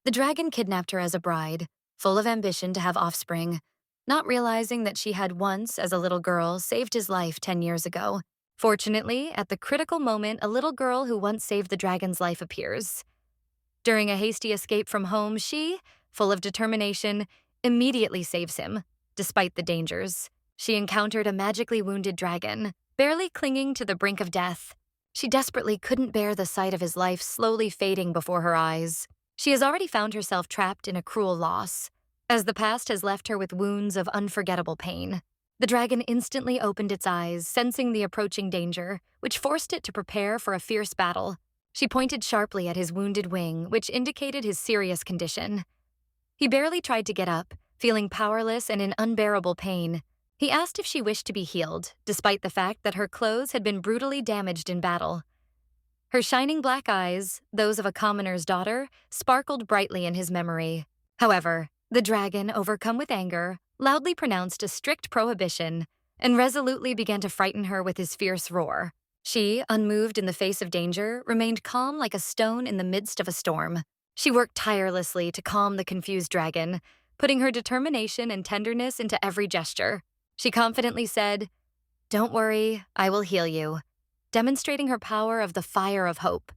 The dragon kidnapped her as a bride, full of ambition to have offspring, not realizing that she had once, as a little girl, saved his life 10 years ago. Fortunately, at the critical moment, a little girl who once saved the dragon's life appears. During a hasty escape from home, she, full of determination, immediately saves him, despite the dangers. She encountered a magically wounded dragon, barely clinging to the brink of death. She desperately couldn't bear the sight of his life slowly fading before her eyes. She has already found herself trapped in a cruel loss, as the past has left her with wounds of unforgettable pain. The dragon instantly opened its eyes, sensing the approaching danger, which forced it to prepare for a fierce battle. She pointed sharply at his wounded wing, which indicated his serious condition. He barely tried to get up, feeling powerless and in unbearable pain. He asked if she wished to be healed, despite the fact that her clothes had been brutally damaged in battle. Her shining black eyes, those of a commoner's daughter, sparkled brightly in his memory. However, the dragon, overcome with anger, loudly pronounced a strict prohibition and resolutely began to frighten her with his fierce roar. She, unmoved in the face of danger, remained calm like a stone in the midst of a storm. She worked tirelessly to calm the confused dragon, putting her determination and tenderness into every gesture. She confidently said, "Don't worry, I will heal you," demonstrating her power of the fire of hope.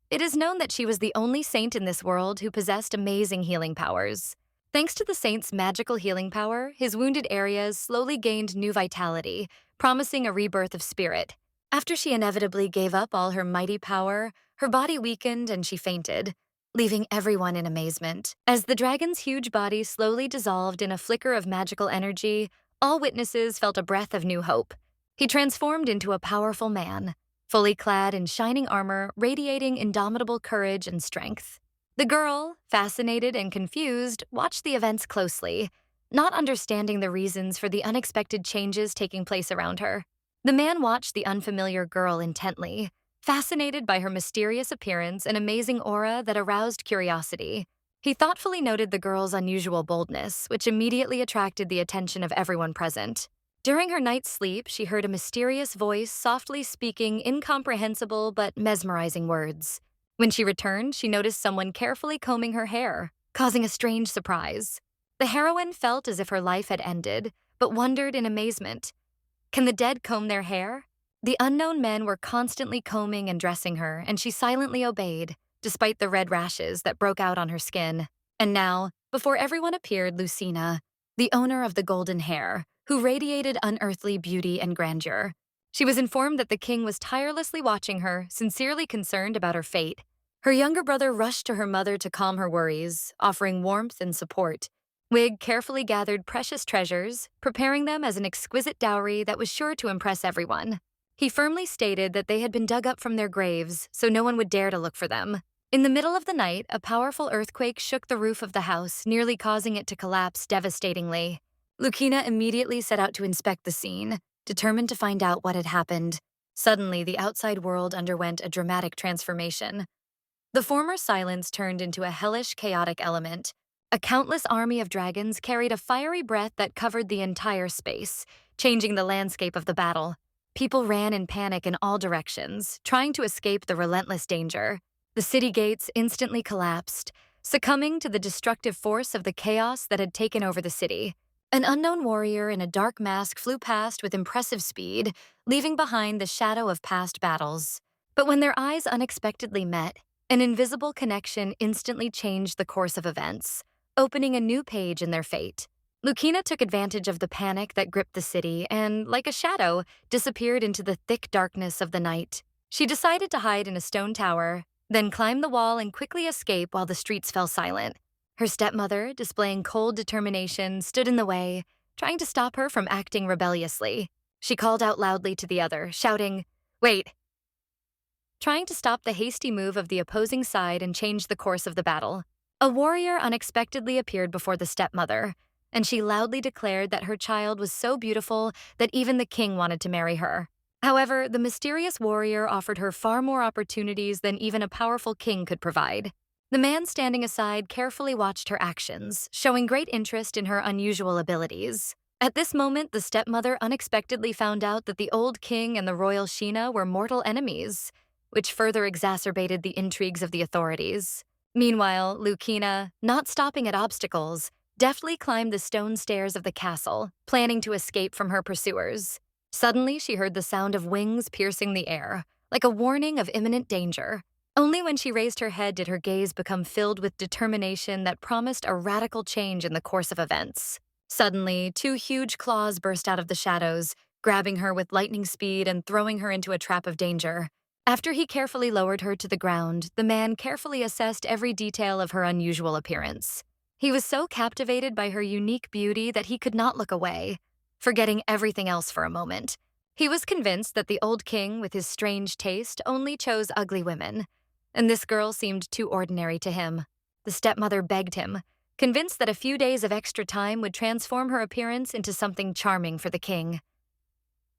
It is known that she was the only saint in this world who possessed amazing healing powers. Thanks to the saint's magical healing power, his wounded areas slowly gained new vitality, promising a rebirth of spirit. After she inevitably gave up all her mighty power, her body weakened and she fainted, leaving everyone in amazement. As the dragon's huge body slowly dissolved in a flicker of magical energy, all witnesses felt a breath of new hope. He transformed into a powerful man, fully clad in shining armor, radiating indomitable courage and strength. The girl, fascinated and confused, watched the events closely, not understanding the reasons for the unexpected changes taking place around her. The man watched the unfamiliar girl intently, fascinated by her mysterious appearance and amazing aura that aroused curiosity. He thoughtfully noted the girl's unusual boldness, which immediately attracted the attention of everyone present. During her night's sleep, she heard a mysterious voice softly speaking incomprehensible but mesmerizing words. When she returned, she noticed someone carefully combing her hair, causing a strange surprise. The heroine felt as if her life had ended, but wondered in amazement. Can the dead comb their hair? The unknown men were constantly combing and dressing her, and she silently obeyed, despite the red rashes that broke out on her skin. And now, before everyone appeared Lucina, the owner of the golden hair, who radiated unearthly beauty and grandeur. She was informed that the king was tirelessly watching her, sincerely concerned about her fate. Her younger brother rushed to her mother to calm her worries, offering warmth and support. Wig carefully gathered precious treasures, preparing them as an exquisite dowry that was sure to impress everyone. He firmly stated that they had been dug up from their graves, so no one would dare to look for them. In the middle of the night, a powerful earthquake shook the roof of the house, nearly causing it to collapse devastatingly. Lucina immediately set out to inspect the scene, determined to find out what had happened. Suddenly, the outside world underwent a dramatic transformation. The former silence turned into a hellish, chaotic element. A countless army of dragons carried a fiery breath that covered the entire space, changing the landscape of the battle. People ran in panic in all directions, trying to escape the relentless danger. The city gates instantly collapsed, succumbing to the destructive force of the chaos that had taken over the city. An unknown warrior in a dark mask flew past with impressive speed, leaving behind the shadow of past battles. But when their eyes unexpectedly met, an invisible connection instantly changed the course of events, opening a new page in their fate. Lucina took advantage of the panic that gripped the city and, like a shadow, disappeared into the thick darkness of the night. She decided to hide in a stone tower, then climbed the wall and quickly escape while the streets fell silent. Her stepmother, displaying cold determination, stood in the way, trying to stop her from acting rebelliously. She called out loudly to the other, shouting, "Wait!" trying to stop the hasty move of the opposing side and change the course of the battle. A warrior unexpectedly appeared before the stepmother, and she loudly declared that her child was so beautiful that even the king wanted to marry her. However, the mysterious warrior offered her far more opportunities than even a powerful king could provide. The man standing aside carefully watched her actions, showing great interest in her unusual abilities. At this moment, the stepmother unexpectedly found out that the old king and the royal Sheena were mortal enemies, which further exacerbated the intrigues of the authorities. Meanwhile, Lucina, not stopping at obstacles, deftly climbed the stone stairs of the castle, planning to escape from her pursuers. Suddenly, she heard the sound of wings piercing the air, like a warning of imminent danger. Only when she raised her head did her gaze become filled with determination that promised a radical change in the course of events. Suddenly, two huge claws burst out of the shadows, grabbing her with lightning speed and throwing her into a trap of danger. After he carefully lowered her to the ground, the man carefully assessed every detail of her unusual appearance. He was so captivated by her unique beauty that he could not look away, forgetting everything else for a moment. He was convinced that the old king, with his strange taste, only chose ugly women, and this girl seemed too ordinary to him. The stepmother begged him, convinced that a few days of extra time would transform her appearance into something charming for the king.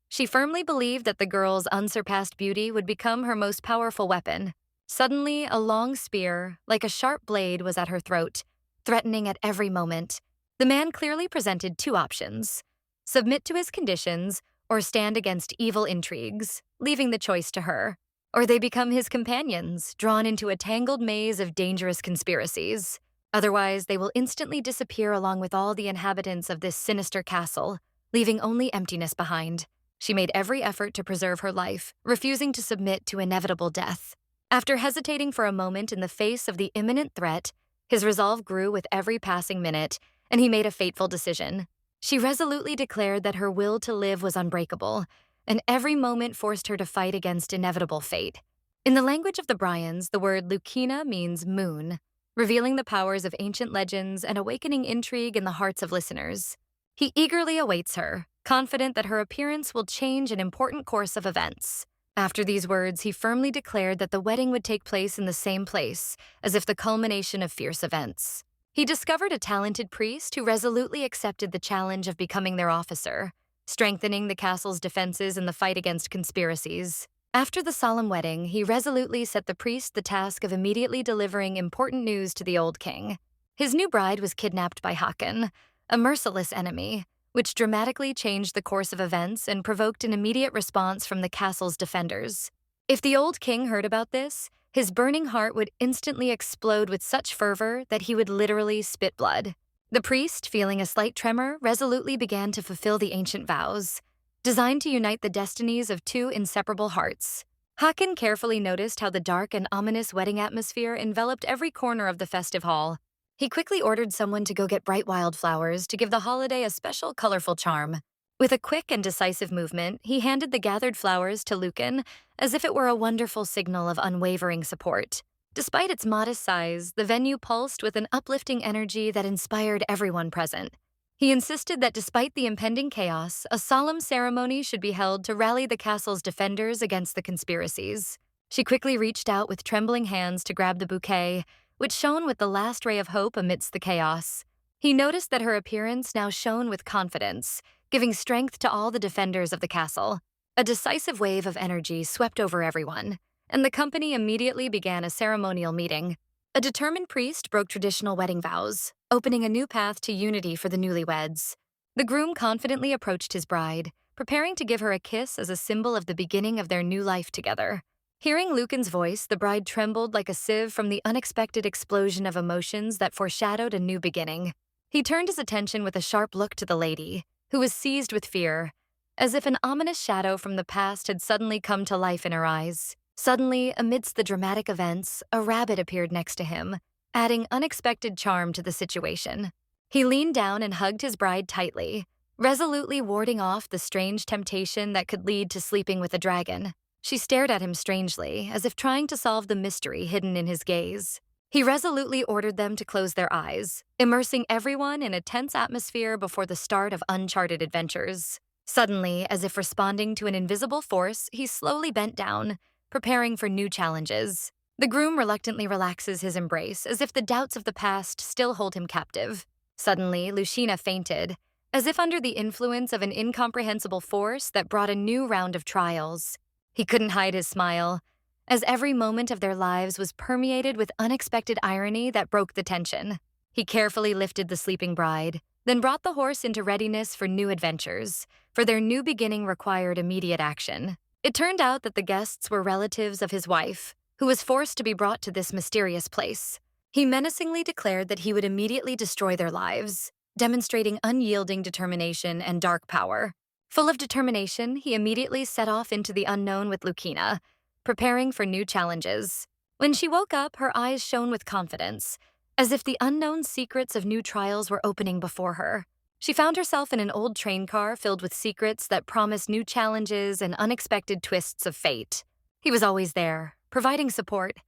She firmly believed that the girl's unsurpassed beauty would become her most powerful weapon. Suddenly, a long spear, like a sharp blade, was at her throat, threatening at every moment. The man clearly presented two options: submit to his conditions or stand against evil intrigues, leaving the choice to her. Or they become his companions, drawn into a tangled maze of dangerous conspiracies. Otherwise, they will instantly disappear along with all the inhabitants of this sinister castle, leaving only emptiness behind. She made every effort to preserve her life, refusing to submit to inevitable death. After hesitating for a moment in the face of the imminent threat, his resolve grew with every passing minute, and he made a fateful decision. She resolutely declared that her will to live was unbreakable, and every moment forced her to fight against inevitable fate. In the language of the Bryans, the word Lucina means moon, revealing the powers of ancient legends and awakening intrigue in the hearts of listeners. He eagerly awaits her, confident that her appearance will change an important course of events. After these words, he firmly declared that the wedding would take place in the same place, as if the culmination of fierce events. He discovered a talented priest who resolutely accepted the challenge of becoming their officer, strengthening the castle's defenses in the fight against conspiracies. After the solemn wedding, he resolutely set the priest the task of immediately delivering important news to the old king. His new bride was kidnapped by Hakan, a merciless enemy, which dramatically changed the course of events and provoked an immediate response from the castle's defenders. If the old king heard about this, his burning heart would instantly explode with such fervor that he would literally spit blood. The priest, feeling a slight tremor, resolutely began to fulfill the ancient vows, designed to unite the destinies of two inseparable hearts. Hakan carefully noticed how the dark and ominous wedding atmosphere enveloped every corner of the festive hall. He quickly ordered someone to go get bright wildflowers to give the holiday a special colorful charm. With a quick and decisive movement, he handed the gathered flowers to Lucan as if it were a wonderful signal of unwavering support. Despite its modest size, the venue pulsed with an uplifting energy that inspired everyone present. He insisted that despite the impending chaos, a solemn ceremony should be held to rally the castle's defenders against the conspiracies. She quickly reached out with trembling hands to grab the bouquet, which shone with the last ray of hope amidst the chaos. He noticed that her appearance now shone with confidence, giving strength to all the defenders of the castle. A decisive wave of energy swept over everyone, and the company immediately began a ceremonial meeting. A determined priest broke traditional wedding vows, opening a new path to unity for the newlyweds. The groom confidently approached his bride, preparing to give her a kiss as a symbol of the beginning of their new life together. Hearing Lucan's voice, the bride trembled like a sieve from the unexpected explosion of emotions that foreshadowed a new beginning. He turned his attention with a sharp look to the lady, who was seized with fear, as if an ominous shadow from the past had suddenly come to life in her eyes. Suddenly, amidst the dramatic events, a rabbit appeared next to him, adding unexpected charm to the situation. He leaned down and hugged his bride tightly, resolutely warding off the strange temptation that could lead to sleeping with a dragon. She stared at him strangely, as if trying to solve the mystery hidden in his gaze. He resolutely ordered them to close their eyes, immersing everyone in a tense atmosphere before the start of uncharted adventures. Suddenly, as if responding to an invisible force, he slowly bent down, preparing for new challenges. The groom reluctantly relaxes his embrace, as if the doubts of the past still hold him captive. Suddenly, Lucina fainted, as if under the influence of an incomprehensible force that brought a new round of trials. He couldn't hide his smile, as every moment of their lives was permeated with unexpected irony that broke the tension. He carefully lifted the sleeping bride, then brought the horse into readiness for new adventures, for their new beginning required immediate action. It turned out that the guests were relatives of his wife, who was forced to be brought to this mysterious place. He menacingly declared that he would immediately destroy their lives, demonstrating unyielding determination and dark power. Full of determination, he immediately set off into the unknown with Lucina, preparing for new challenges. When she woke up, her eyes shone with confidence, as if the unknown secrets of new trials were opening before her. She found herself in an old train car filled with secrets that promised new challenges and unexpected twists of fate. He was always there, providing support,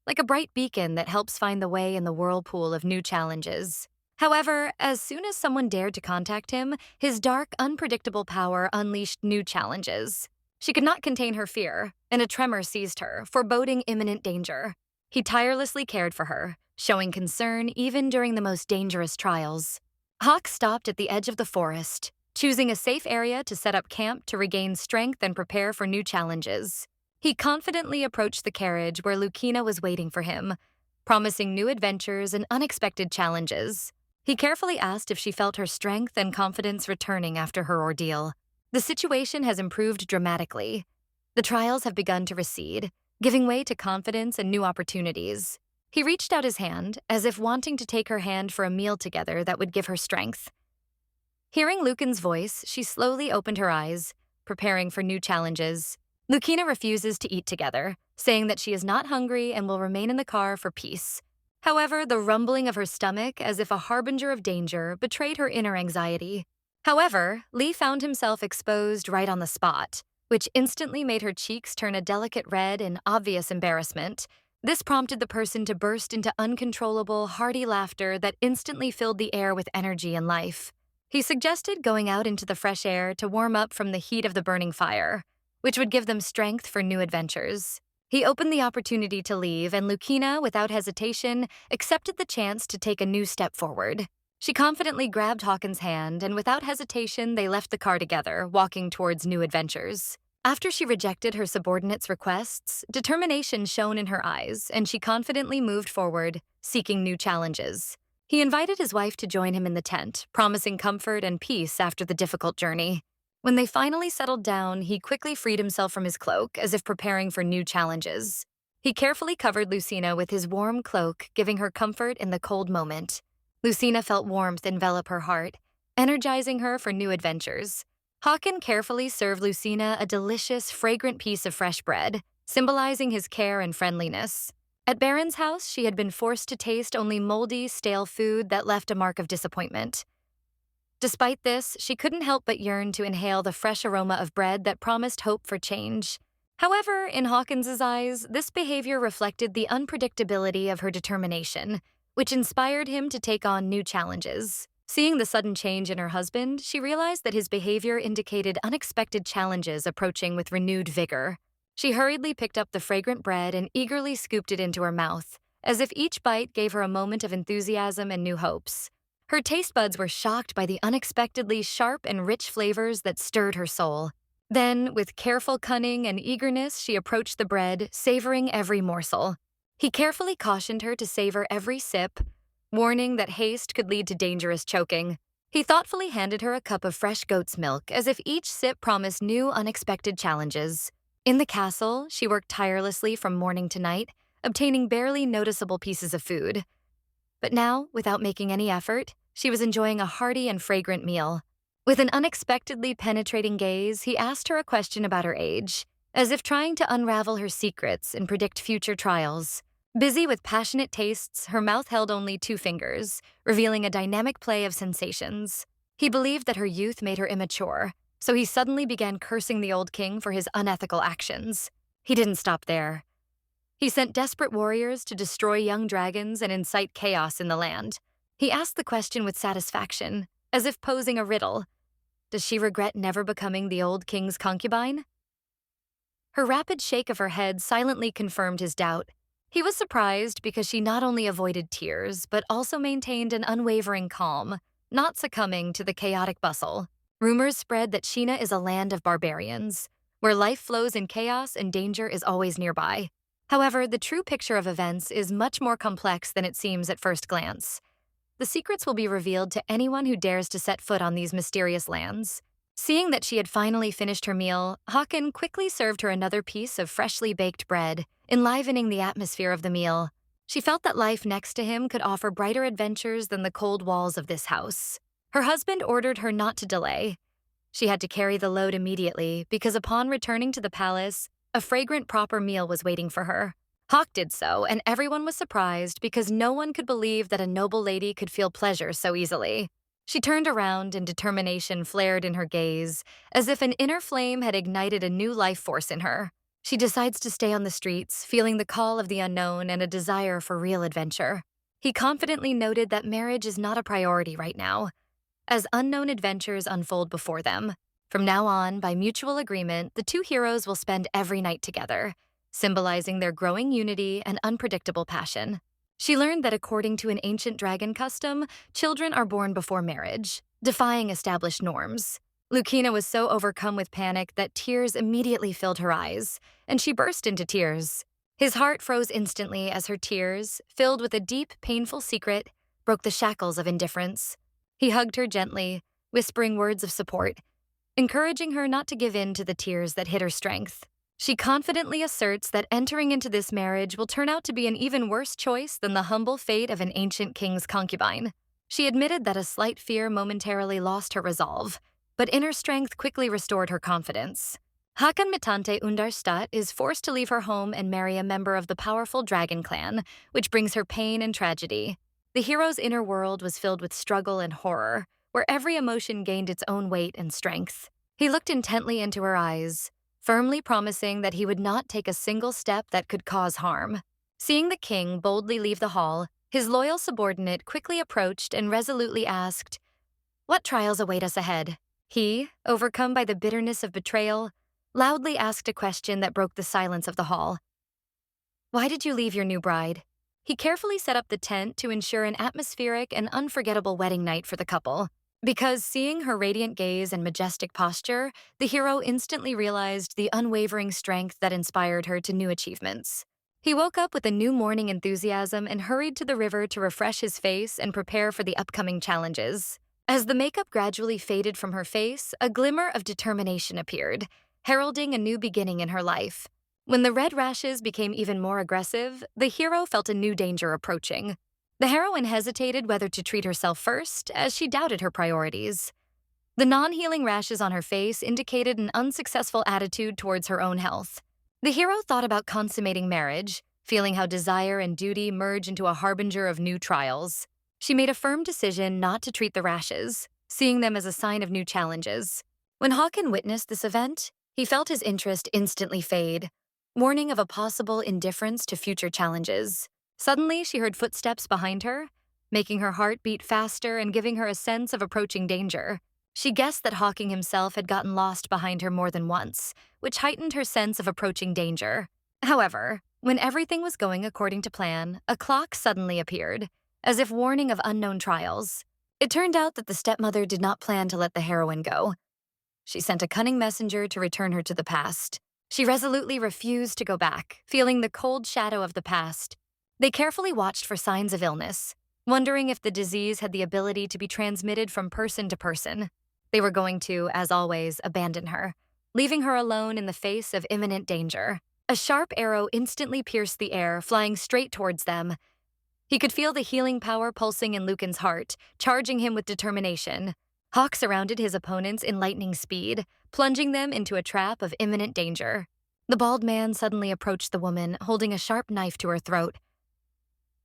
like a bright beacon that helps find the way in the whirlpool of new challenges. However, as soon as someone dared to contact him, his dark, unpredictable power unleashed new challenges. She could not contain her fear, and a tremor seized her, foreboding imminent danger. He tirelessly cared for her, showing concern even during the most dangerous trials. Hawk stopped at the edge of the forest, choosing a safe area to set up camp to regain strength and prepare for new challenges. He confidently approached the carriage where Lucina was waiting for him, promising new adventures and unexpected challenges. He carefully asked if she felt her strength and confidence returning after her ordeal. The situation has improved dramatically. The trials have begun to recede, giving way to confidence and new opportunities. He reached out his hand, as if wanting to take her hand for a meal together that would give her strength. Hearing Lucan's voice, she slowly opened her eyes, preparing for new challenges. Lucina refuses to eat together, saying that she is not hungry and will remain in the car for peace. However, the rumbling of her stomach, as if a harbinger of danger, betrayed her inner anxiety. However, Lee found himself exposed right on the spot, which instantly made her cheeks turn a delicate red in obvious embarrassment. This prompted the person to burst into uncontrollable, hearty laughter that instantly filled the air with energy and life. He suggested going out into the fresh air to warm up from the heat of the burning fire, which would give them strength for new adventures. He opened the opportunity to leave, and Lucina, without hesitation, accepted the chance to take a new step forward. She confidently grabbed Hawkins' hand, and without hesitation, they left the car together, walking towards new adventures. After she rejected her subordinate's requests, determination shone in her eyes, and she confidently moved forward, seeking new challenges. He invited his wife to join him in the tent, promising comfort and peace after the difficult journey. When they finally settled down, he quickly freed himself from his cloak, as if preparing for new challenges. He carefully covered Lucina with his warm cloak, giving her comfort in the cold moment. Lucina felt warmth envelop her heart, energizing her for new adventures. Hawken carefully served Lucina a delicious, fragrant piece of fresh bread, symbolizing his care and friendliness. At Baron's house, she had been forced to taste only moldy, stale food that left a mark of disappointment. Despite this, she couldn't help but yearn to inhale the fresh aroma of bread that promised hope for change. However, in Hawkins's eyes, this behavior reflected the unpredictability of her determination, which inspired him to take on new challenges. Seeing the sudden change in her husband, she realized that his behavior indicated unexpected challenges approaching with renewed vigor. She hurriedly picked up the fragrant bread and eagerly scooped it into her mouth, as if each bite gave her a moment of enthusiasm and new hopes. Her taste buds were shocked by the unexpectedly sharp and rich flavors that stirred her soul. Then, with careful cunning and eagerness, she approached the bread, savoring every morsel. He carefully cautioned her to savor every sip, warning that haste could lead to dangerous choking. He thoughtfully handed her a cup of fresh goat's milk, as if each sip promised new, unexpected challenges. In the castle, she worked tirelessly from morning to night, obtaining barely noticeable pieces of food. But now, without making any effort, she was enjoying a hearty and fragrant meal. With an unexpectedly penetrating gaze, he asked her a question about her age, as if trying to unravel her secrets and predict future trials. Busy with passionate tastes, her mouth held only 2 fingers, revealing a dynamic play of sensations. He believed that her youth made her immature, so he suddenly began cursing the old king for his unethical actions. He didn't stop there. He sent desperate warriors to destroy young dragons and incite chaos in the land. He asked the question with satisfaction, as if posing a riddle. Does she regret never becoming the old king's concubine? Her rapid shake of her head silently confirmed his doubt. He was surprised because she not only avoided tears, but also maintained an unwavering calm, not succumbing to the chaotic bustle. Rumors spread that Sheena is a land of barbarians, where life flows in chaos and danger is always nearby. However, the true picture of events is much more complex than it seems at first glance. The secrets will be revealed to anyone who dares to set foot on these mysterious lands. Seeing that she had finally finished her meal, Hawken quickly served her another piece of freshly baked bread, enlivening the atmosphere of the meal. She felt that life next to him could offer brighter adventures than the cold walls of this house. Her husband ordered her not to delay. She had to carry the load immediately because upon returning to the palace, a fragrant proper meal was waiting for her. Hawk did so, and everyone was surprised because no one could believe that a noble lady could feel pleasure so easily. She turned around and determination flared in her gaze, as if an inner flame had ignited a new life force in her. She decides to stay on the streets, feeling the call of the unknown and a desire for real adventure. He confidently noted that marriage is not a priority right now, as unknown adventures unfold before them. From now on, by mutual agreement, the two heroes will spend every night together, symbolizing their growing unity and unpredictable passion. She learned that according to an ancient dragon custom, children are born before marriage, defying established norms. Lucina was so overcome with panic that tears immediately filled her eyes, and she burst into tears. His heart froze instantly as her tears, filled with a deep, painful secret, broke the shackles of indifference. He hugged her gently, whispering words of support, encouraging her not to give in to the tears that hid her strength. She confidently asserts that entering into this marriage will turn out to be an even worse choice than the humble fate of an ancient king's concubine. She admitted that a slight fear momentarily lost her resolve, but inner strength quickly restored her confidence. Hakan Mitante Undarstat is forced to leave her home and marry a member of the powerful dragon clan, which brings her pain and tragedy. The hero's inner world was filled with struggle and horror, where every emotion gained its own weight and strength. He looked intently into her eyes, firmly promising that he would not take a single step that could cause harm. Seeing the king boldly leave the hall, his loyal subordinate quickly approached and resolutely asked, "What trials await us ahead?" He, overcome by the bitterness of betrayal, loudly asked a question that broke the silence of the hall. "Why did you leave your new bride?" He carefully set up the tent to ensure an atmospheric and unforgettable wedding night for the couple. Because seeing her radiant gaze and majestic posture, the hero instantly realized the unwavering strength that inspired her to new achievements. He woke up with a new morning enthusiasm and hurried to the river to refresh his face and prepare for the upcoming challenges. As the makeup gradually faded from her face, a glimmer of determination appeared, heralding a new beginning in her life. When the red rashes became even more aggressive, the hero felt a new danger approaching. The heroine hesitated whether to treat herself first, as she doubted her priorities. The non-healing rashes on her face indicated an unsuccessful attitude towards her own health. The hero thought about consummating marriage, feeling how desire and duty merge into a harbinger of new trials. She made a firm decision not to treat the rashes, seeing them as a sign of new challenges. When Hawken witnessed this event, he felt his interest instantly fade, warning of a possible indifference to future challenges. Suddenly, she heard footsteps behind her, making her heart beat faster and giving her a sense of approaching danger. She guessed that Hawking himself had gotten lost behind her more than once, which heightened her sense of approaching danger. However, when everything was going according to plan, a clock suddenly appeared, as if warning of unknown trials. It turned out that the stepmother did not plan to let the heroine go. She sent a cunning messenger to return her to the past. She resolutely refused to go back, feeling the cold shadow of the past. They carefully watched for signs of illness, wondering if the disease had the ability to be transmitted from person to person. They were going to, as always, abandon her, leaving her alone in the face of imminent danger. A sharp arrow instantly pierced the air, flying straight towards them. He could feel the healing power pulsing in Lucan's heart, charging him with determination. Hawk surrounded his opponents in lightning speed, plunging them into a trap of imminent danger. The bald man suddenly approached the woman, holding a sharp knife to her throat.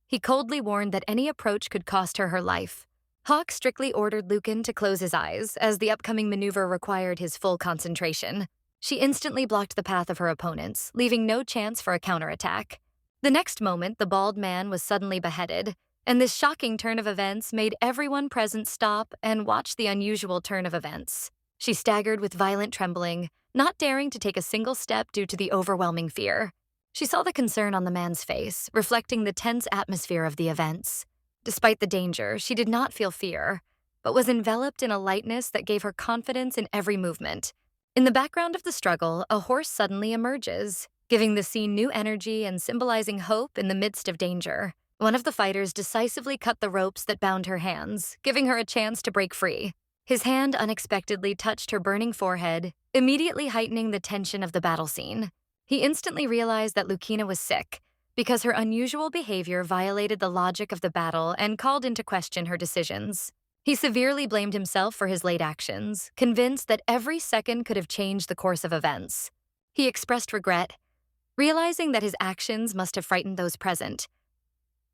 He coldly warned that any approach could cost her her life. Hawk strictly ordered Lucan to close his eyes, as the upcoming maneuver required his full concentration. She instantly blocked the path of her opponents, leaving no chance for a counterattack. The next moment, the bald man was suddenly beheaded, and this shocking turn of events made everyone present stop and watch the unusual turn of events. She staggered with violent trembling, not daring to take a single step due to the overwhelming fear. She saw the concern on the man's face, reflecting the tense atmosphere of the events. Despite the danger, she did not feel fear, but was enveloped in a lightness that gave her confidence in every movement. In the background of the struggle, a horse suddenly emerges, giving the scene new energy and symbolizing hope in the midst of danger. One of the fighters decisively cut the ropes that bound her hands, giving her a chance to break free. His hand unexpectedly touched her burning forehead, immediately heightening the tension of the battle scene. He instantly realized that Lucina was sick, because her unusual behavior violated the logic of the battle and called into question her decisions. He severely blamed himself for his late actions, convinced that every second could have changed the course of events. He expressed regret, realizing that his actions must have frightened those present.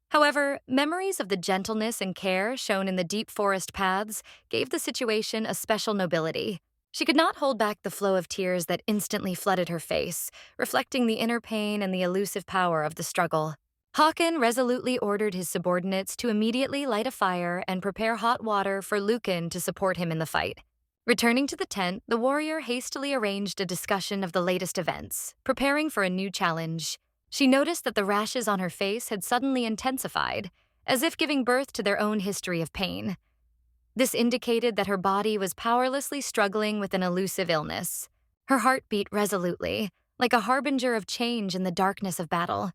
However, memories of the gentleness and care shown in the deep forest paths gave the situation a special nobility. She could not hold back the flow of tears that instantly flooded her face, reflecting the inner pain and the elusive power of the struggle. Håkon resolutely ordered his subordinates to immediately light a fire and prepare hot water for Lucan to support him in the fight. Returning to the tent, the warrior hastily arranged a discussion of the latest events, preparing for a new challenge. She noticed that the rashes on her face had suddenly intensified, as if giving birth to their own history of pain. This indicated that her body was powerlessly struggling with an elusive illness. Her heart beat resolutely, like a harbinger of change in the darkness of battle.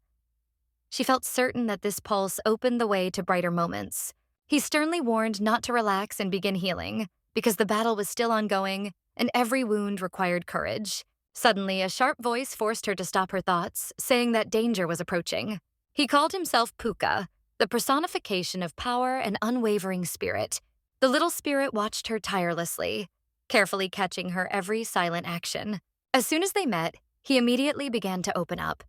She felt certain that this pulse opened the way to brighter moments. He sternly warned not to relax and begin healing, because the battle was still ongoing and every wound required courage. Suddenly, a sharp voice forced her to stop her thoughts, saying that danger was approaching. He called himself Puka, the personification of power and unwavering spirit. The little spirit watched her tirelessly, carefully catching her every silent action. As soon as they met, he immediately began to open up,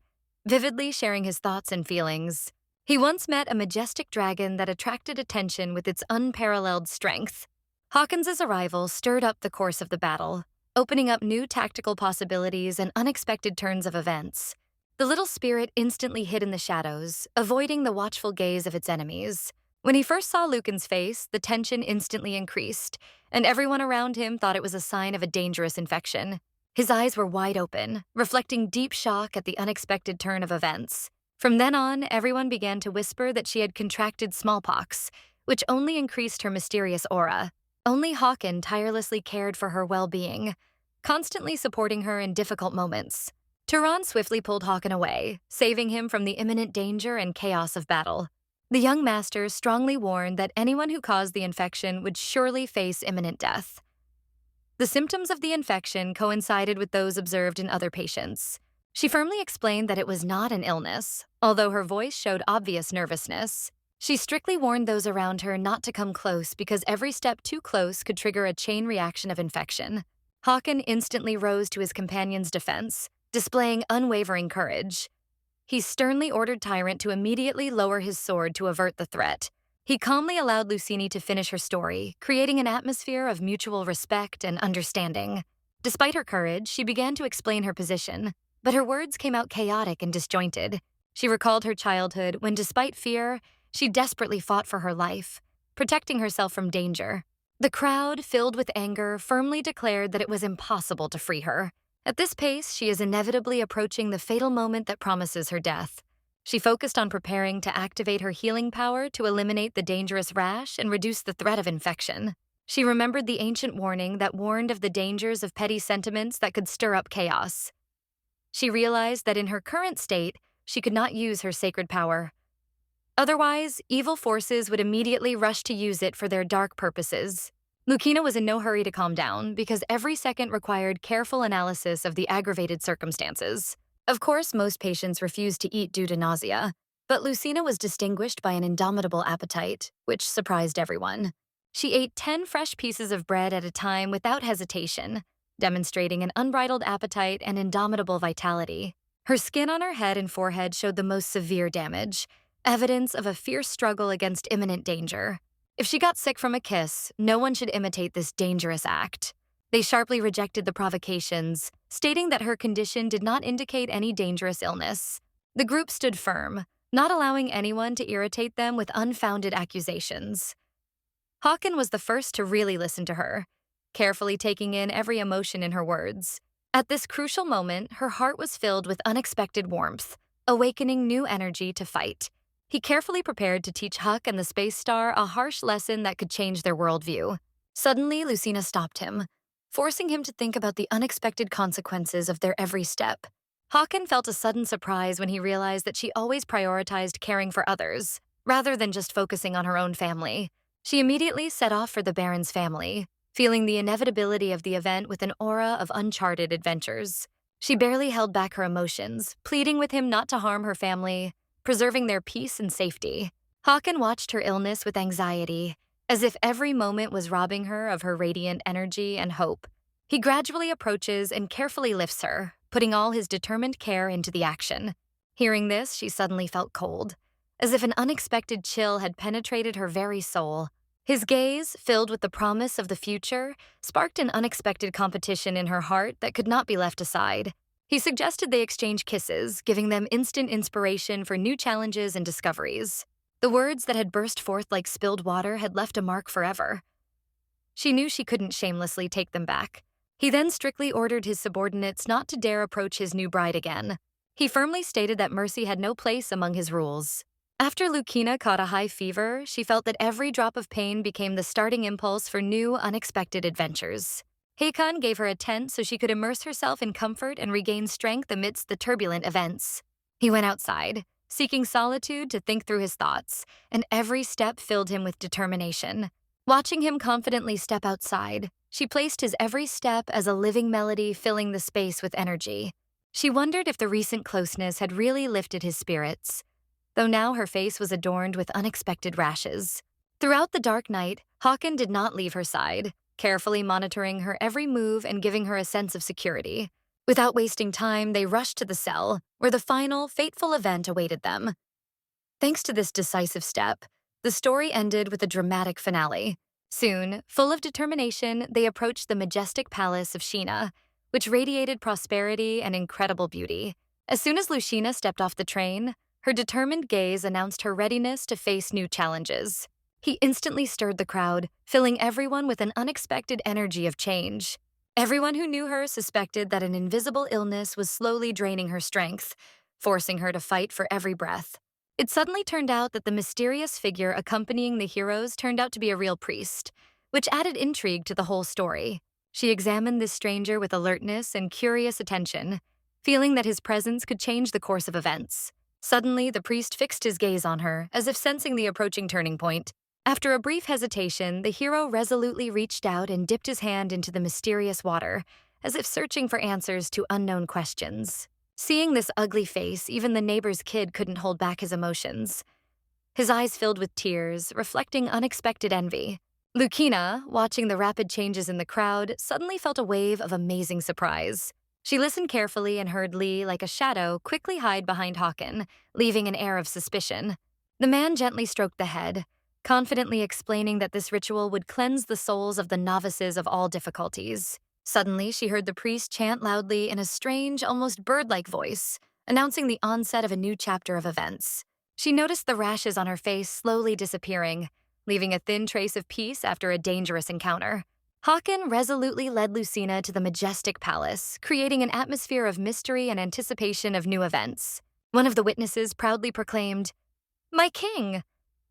vividly sharing his thoughts and feelings. He once met a majestic dragon that attracted attention with its unparalleled strength. Hawkins's arrival stirred up the course of the battle, opening up new tactical possibilities and unexpected turns of events. The little spirit instantly hid in the shadows, avoiding the watchful gaze of its enemies. When he first saw Lucan's face, the tension instantly increased, and everyone around him thought it was a sign of a dangerous infection. His eyes were wide open, reflecting deep shock at the unexpected turn of events. From then on, everyone began to whisper that she had contracted smallpox, which only increased her mysterious aura. Only Håkon tirelessly cared for her well-being, constantly supporting her in difficult moments. Turan swiftly pulled Håkon away, saving him from the imminent danger and chaos of battle. The young master strongly warned that anyone who caused the infection would surely face imminent death. The symptoms of the infection coincided with those observed in other patients. She firmly explained that it was not an illness, although her voice showed obvious nervousness. She strictly warned those around her not to come close because every step too close could trigger a chain reaction of infection. Håkon instantly rose to his companion's defense, displaying unwavering courage. He sternly ordered Tyrant to immediately lower his sword to avert the threat. He calmly allowed Lucina to finish her story, creating an atmosphere of mutual respect and understanding. Despite her courage, she began to explain her position, but her words came out chaotic and disjointed. She recalled her childhood when, despite fear, she desperately fought for her life, protecting herself from danger. The crowd, filled with anger, firmly declared that it was impossible to free her. At this pace, she is inevitably approaching the fatal moment that promises her death. She focused on preparing to activate her healing power to eliminate the dangerous rash and reduce the threat of infection. She remembered the ancient warning that warned of the dangers of petty sentiments that could stir up chaos. She realized that in her current state, she could not use her sacred power. Otherwise, evil forces would immediately rush to use it for their dark purposes. Lucina was in no hurry to calm down because every second required careful analysis of the aggravated circumstances. Of course, most patients refused to eat due to nausea, but Lucina was distinguished by an indomitable appetite, which surprised everyone. She ate 10 fresh pieces of bread at a time without hesitation, demonstrating an unbridled appetite and indomitable vitality. Her skin on her head and forehead showed the most severe damage, evidence of a fierce struggle against imminent danger. If she got sick from a kiss, no one should imitate this dangerous act. They sharply rejected the provocations, stating that her condition did not indicate any dangerous illness. The group stood firm, not allowing anyone to irritate them with unfounded accusations. Håkon was the first to really listen to her, carefully taking in every emotion in her words. At this crucial moment, her heart was filled with unexpected warmth, awakening new energy to fight. He carefully prepared to teach Huck and the space star a harsh lesson that could change their worldview. Suddenly, Lucina stopped him, forcing him to think about the unexpected consequences of their every step. Håkon felt a sudden surprise when he realized that she always prioritized caring for others, rather than just focusing on her own family. She immediately set off for the Baron's family, feeling the inevitability of the event with an aura of uncharted adventures. She barely held back her emotions, pleading with him not to harm her family. preserving their peace and safety. Hawken watched her illness with anxiety, as if every moment was robbing her of her radiant energy and hope. He gradually approaches and carefully lifts her, putting all his determined care into the action. Hearing this, she suddenly felt cold, as if an unexpected chill had penetrated her very soul. His gaze, filled with the promise of the future, sparked an unexpected competition in her heart that could not be left aside. He suggested they exchange kisses, giving them instant inspiration for new challenges and discoveries. The words that had burst forth like spilled water had left a mark forever. She knew she couldn't shamelessly take them back. He then strictly ordered his subordinates not to dare approach his new bride again. He firmly stated that mercy had no place among his rules. After Lucina caught a high fever, she felt that every drop of pain became the starting impulse for new, unexpected adventures. Hakan gave her a tent so she could immerse herself in comfort and regain strength amidst the turbulent events. He went outside, seeking solitude to think through his thoughts, and every step filled him with determination. Watching him confidently step outside, she placed his every step as a living melody filling the space with energy. She wondered if the recent closeness had really lifted his spirits, though now her face was adorned with unexpected rashes. Throughout the dark night, Hawken did not leave her side, carefully monitoring her every move and giving her a sense of security. Without wasting time, they rushed to the cell, where the final, fateful event awaited them. Thanks to this decisive step, the story ended with a dramatic finale. Soon, full of determination, they approached the majestic palace of Sheena, which radiated prosperity and incredible beauty. As soon as Lucina stepped off the train, her determined gaze announced her readiness to face new challenges. He instantly stirred the crowd, filling everyone with an unexpected energy of change. Everyone who knew her suspected that an invisible illness was slowly draining her strength, forcing her to fight for every breath. It suddenly turned out that the mysterious figure accompanying the heroes turned out to be a real priest, which added intrigue to the whole story. She examined this stranger with alertness and curious attention, feeling that his presence could change the course of events. Suddenly, the priest fixed his gaze on her, as if sensing the approaching turning point. After a brief hesitation, the hero resolutely reached out and dipped his hand into the mysterious water, as if searching for answers to unknown questions. Seeing this ugly face, even the neighbor's kid couldn't hold back his emotions. His eyes filled with tears, reflecting unexpected envy. Lucina, watching the rapid changes in the crowd, suddenly felt a wave of amazing surprise. She listened carefully and heard Lee, like a shadow, quickly hide behind Hawken, leaving an air of suspicion. The man gently stroked the head, confidently explaining that this ritual would cleanse the souls of the novices of all difficulties. Suddenly, she heard the priest chant loudly in a strange, almost bird-like voice, announcing the onset of a new chapter of events. She noticed the rashes on her face slowly disappearing, leaving a thin trace of peace after a dangerous encounter. Hawken resolutely led Lucina to the majestic palace, creating an atmosphere of mystery and anticipation of new events. One of the witnesses proudly proclaimed, "My king!"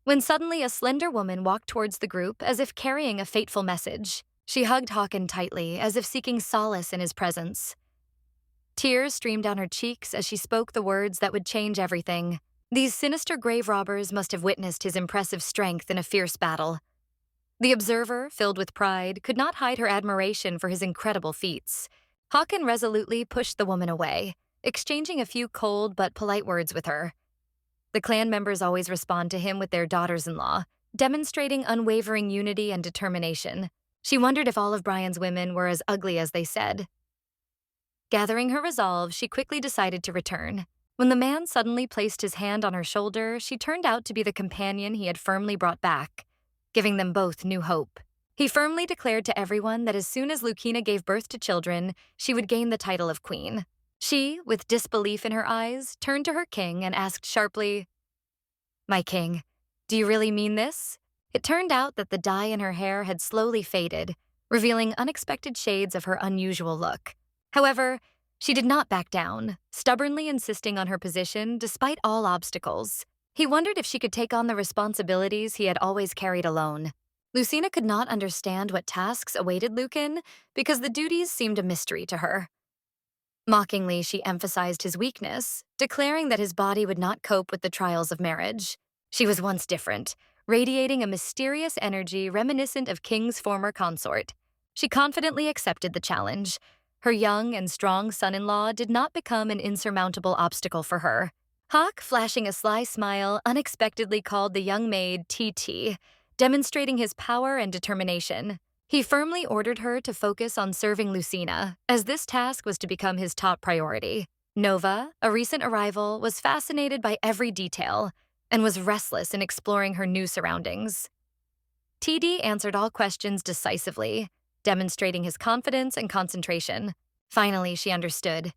when suddenly a slender woman walked towards the group as if carrying a fateful message. She hugged Hawken tightly, as if seeking solace in his presence. Tears streamed down her cheeks as she spoke the words that would change everything. These sinister grave robbers must have witnessed his impressive strength in a fierce battle. The observer, filled with pride, could not hide her admiration for his incredible feats. Hawken resolutely pushed the woman away, exchanging a few cold but polite words with her. The clan members always respond to him with their daughters-in-law, demonstrating unwavering unity and determination. She wondered if all of Brian's women were as ugly as they said. Gathering her resolve, she quickly decided to return. When the man suddenly placed his hand on her shoulder, she turned out to be the companion he had firmly brought back, giving them both new hope. He firmly declared to everyone that as soon as Lucina gave birth to children, she would gain the title of queen. She, with disbelief in her eyes, turned to her king and asked sharply, "My king, do you really mean this?" It turned out that the dye in her hair had slowly faded, revealing unexpected shades of her unusual look. However, she did not back down, stubbornly insisting on her position despite all obstacles. He wondered if she could take on the responsibilities he had always carried alone. Lucina could not understand what tasks awaited Lucan because the duties seemed a mystery to her. Mockingly, she emphasized his weakness, declaring that his body would not cope with the trials of marriage. She was once different, radiating a mysterious energy reminiscent of King's former consort. She confidently accepted the challenge. Her young and strong son-in-law did not become an insurmountable obstacle for her. Hawk, flashing a sly smile, unexpectedly called the young maid TT, demonstrating his power and determination. He firmly ordered her to focus on serving Lucina, as this task was to become his top priority. Nova, a recent arrival, was fascinated by every detail and was restless in exploring her new surroundings. TD answered all questions decisively, demonstrating his confidence and concentration. Finally, she understood.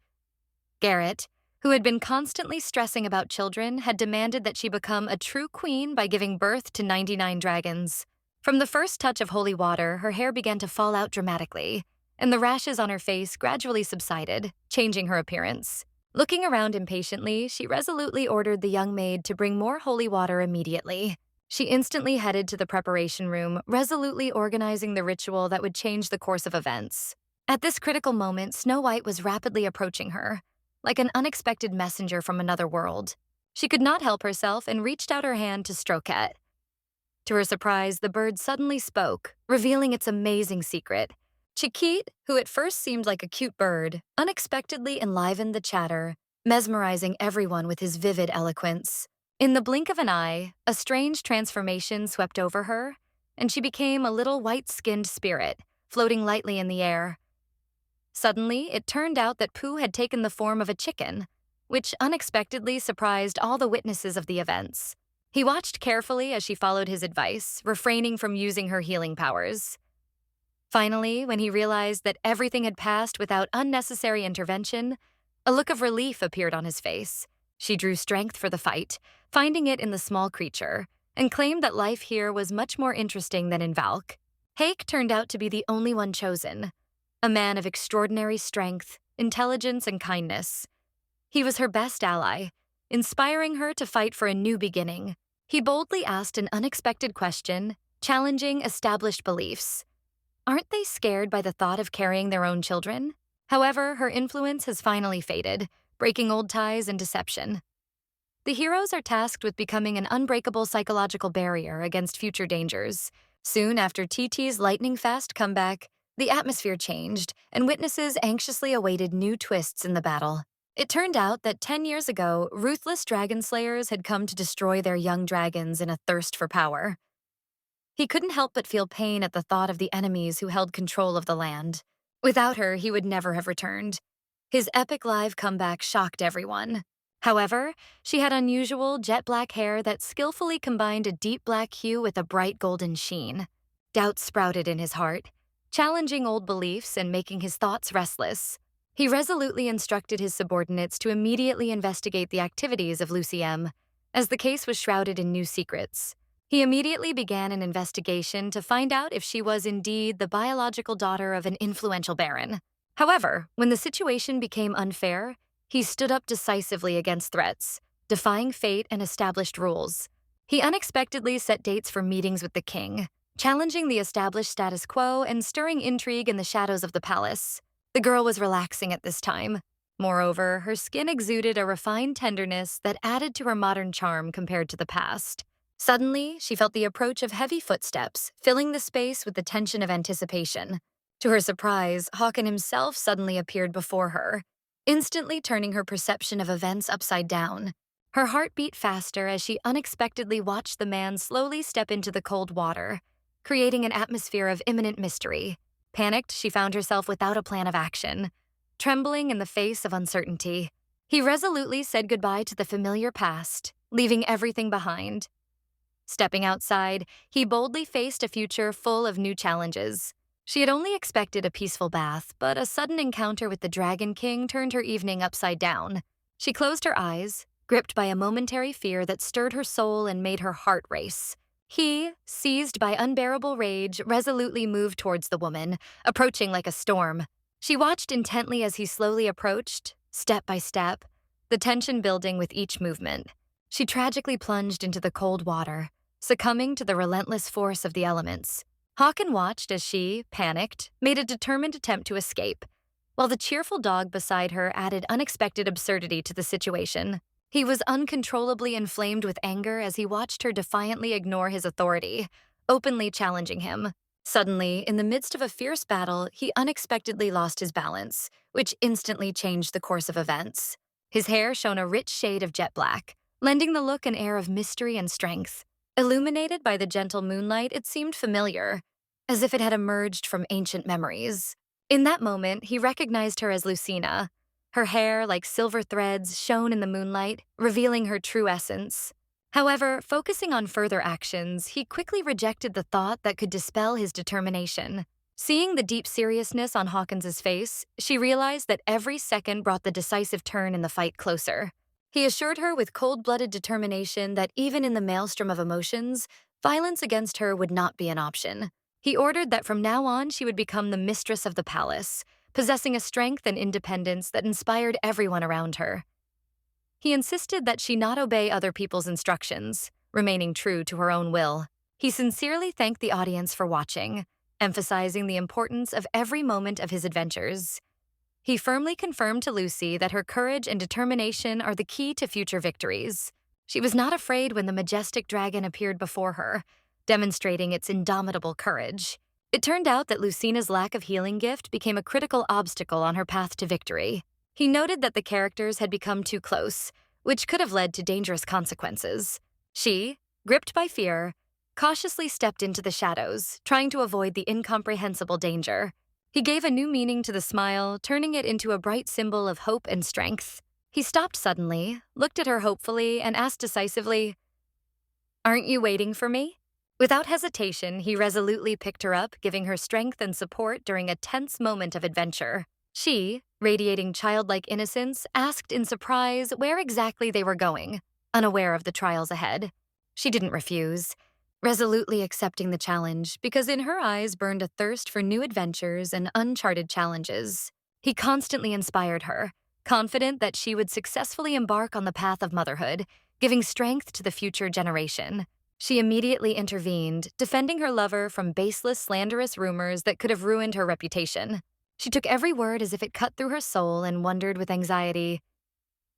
Garrett, who had been constantly stressing about children, had demanded that she become a true queen by giving birth to 99 dragons. From the first touch of holy water, her hair began to fall out dramatically, and the rashes on her face gradually subsided, changing her appearance. Looking around impatiently, she resolutely ordered the young maid to bring more holy water immediately. She instantly headed to the preparation room, resolutely organizing the ritual that would change the course of events. At this critical moment, Snow White was rapidly approaching her, like an unexpected messenger from another world. She could not help herself and reached out her hand to stroke it. To her surprise, the bird suddenly spoke, revealing its amazing secret. Chiquit, who at first seemed like a cute bird, unexpectedly enlivened the chatter, mesmerizing everyone with his vivid eloquence. In the blink of an eye, a strange transformation swept over her, and she became a little white-skinned spirit, floating lightly in the air. Suddenly, it turned out that Pooh had taken the form of a chicken, which unexpectedly surprised all the witnesses of the events. He watched carefully as she followed his advice, refraining from using her healing powers. Finally, when he realized that everything had passed without unnecessary intervention, a look of relief appeared on his face. She drew strength for the fight, finding it in the small creature, and claimed that life here was much more interesting than in Valk. Hake turned out to be the only one chosen, a man of extraordinary strength, intelligence, and kindness. He was her best ally, inspiring her to fight for a new beginning. He boldly asked an unexpected question, challenging established beliefs. Aren't they scared by the thought of carrying their own children? However, her influence has finally faded, breaking old ties and deception. The heroes are tasked with becoming an unbreakable psychological barrier against future dangers. Soon after TT's lightning-fast comeback, the atmosphere changed, and witnesses anxiously awaited new twists in the battle. It turned out that 10 years ago, ruthless dragon slayers had come to destroy their young dragons in a thirst for power. He couldn't help but feel pain at the thought of the enemies who held control of the land. Without her, he would never have returned. His epic live comeback shocked everyone. However, she had unusual jet-black hair that skillfully combined a deep black hue with a bright golden sheen. Doubt sprouted in his heart, challenging old beliefs and making his thoughts restless. He resolutely instructed his subordinates to immediately investigate the activities of Luciem, as the case was shrouded in new secrets. He immediately began an investigation to find out if she was indeed the biological daughter of an influential baron. However, when the situation became unfair, he stood up decisively against threats, defying fate and established rules. He unexpectedly set dates for meetings with the king, challenging the established status quo and stirring intrigue in the shadows of the palace. The girl was relaxing at this time. Moreover, her skin exuded a refined tenderness that added to her modern charm compared to the past. Suddenly, she felt the approach of heavy footsteps, filling the space with the tension of anticipation. To her surprise, Hawken himself suddenly appeared before her, instantly turning her perception of events upside down. Her heart beat faster as she unexpectedly watched the man slowly step into the cold water, creating an atmosphere of imminent mystery. Panicked, she found herself without a plan of action, trembling in the face of uncertainty. He resolutely said goodbye to the familiar past, leaving everything behind. Stepping outside, he boldly faced a future full of new challenges. She had only expected a peaceful bath, but a sudden encounter with the Dragon King turned her evening upside down. She closed her eyes, gripped by a momentary fear that stirred her soul and made her heart race. He, seized by unbearable rage, resolutely moved towards the woman, approaching like a storm. She watched intently as he slowly approached, step by step, the tension building with each movement. She tragically plunged into the cold water, succumbing to the relentless force of the elements. Hawken watched as she, panicked, made a determined attempt to escape, while the cheerful dog beside her added unexpected absurdity to the situation. He was uncontrollably inflamed with anger as he watched her defiantly ignore his authority, openly challenging him. Suddenly, in the midst of a fierce battle, he unexpectedly lost his balance, which instantly changed the course of events. His hair shone a rich shade of jet black, lending the look an air of mystery and strength. Illuminated by the gentle moonlight, it seemed familiar, as if it had emerged from ancient memories. In that moment, he recognized her as Lucina. Her hair, like silver threads, shone in the moonlight, revealing her true essence. However, focusing on further actions, he quickly rejected the thought that could dispel his determination. Seeing the deep seriousness on Hawkins's face, she realized that every second brought the decisive turn in the fight closer. He assured her with cold-blooded determination that even in the maelstrom of emotions, violence against her would not be an option. He ordered that from now on she would become the mistress of the palace, possessing a strength and independence that inspired everyone around her. He insisted that she not obey other people's instructions, remaining true to her own will. He sincerely thanked the audience for watching, emphasizing the importance of every moment of his adventures. He firmly confirmed to Lucy that her courage and determination are the key to future victories. She was not afraid when the majestic dragon appeared before her, demonstrating its indomitable courage. It turned out that Lucina's lack of healing gift became a critical obstacle on her path to victory. He noted that the characters had become too close, which could have led to dangerous consequences. She, gripped by fear, cautiously stepped into the shadows, trying to avoid the incomprehensible danger. He gave a new meaning to the smile, turning it into a bright symbol of hope and strength. He stopped suddenly, looked at her hopefully, and asked decisively, "Aren't you waiting for me?" Without hesitation, he resolutely picked her up, giving her strength and support during a tense moment of adventure. She, radiating childlike innocence, asked in surprise where exactly they were going, unaware of the trials ahead. She didn't refuse, resolutely accepting the challenge because in her eyes burned a thirst for new adventures and uncharted challenges. He constantly inspired her, confident that she would successfully embark on the path of motherhood, giving strength to the future generation. She immediately intervened, defending her lover from baseless, slanderous rumors that could have ruined her reputation. She took every word as if it cut through her soul and wondered with anxiety,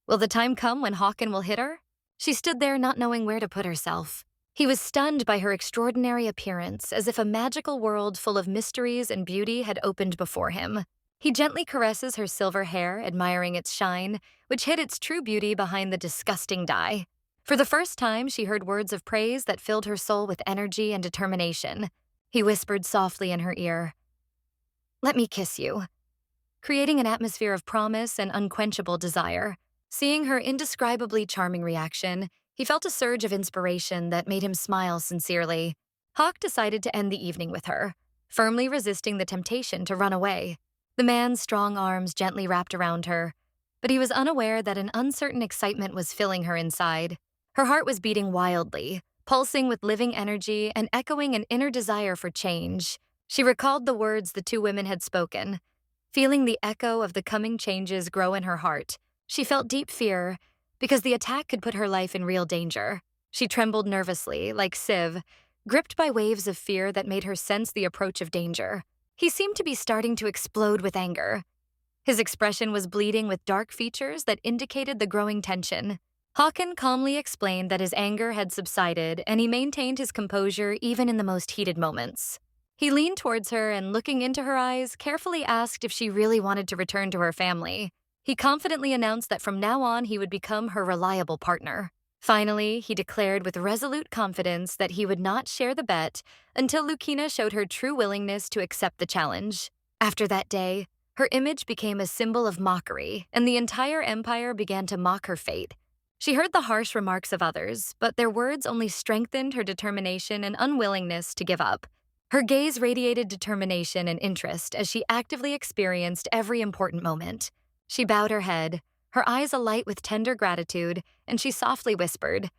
will the time come when Hawken will hit her? She stood there not knowing where to put herself. He was stunned by her extraordinary appearance, as if a magical world full of mysteries and beauty had opened before him. He gently caresses her silver hair, admiring its shine, which hid its true beauty behind the disgusting dye. For the first time, she heard words of praise that filled her soul with energy and determination. He whispered softly in her ear, "Let me kiss you," creating an atmosphere of promise and unquenchable desire. Seeing her indescribably charming reaction, he felt a surge of inspiration that made him smile sincerely. Hawk decided to end the evening with her, firmly resisting the temptation to run away. The man's strong arms gently wrapped around her, but he was unaware that an uncertain excitement was filling her inside. Her heart was beating wildly, pulsing with living energy and echoing an inner desire for change. She recalled the words the two women had spoken. Feeling the echo of the coming changes grow in her heart, she felt deep fear because the attack could put her life in real danger. She trembled nervously, like Siv, gripped by waves of fear that made her sense the approach of danger. He seemed to be starting to explode with anger. His expression was bleeding with dark features that indicated the growing tension. Hawken calmly explained that his anger had subsided and he maintained his composure even in the most heated moments. He leaned towards her and, looking into her eyes, carefully asked if she really wanted to return to her family. He confidently announced that from now on he would become her reliable partner. Finally, he declared with resolute confidence that he would not share the bet until Lucina showed her true willingness to accept the challenge. After that day, her image became a symbol of mockery, and the entire empire began to mock her fate. She heard the harsh remarks of others, but their words only strengthened her determination and unwillingness to give up. Her gaze radiated determination and interest as she actively experienced every important moment. She bowed her head, her eyes alight with tender gratitude, and she softly whispered,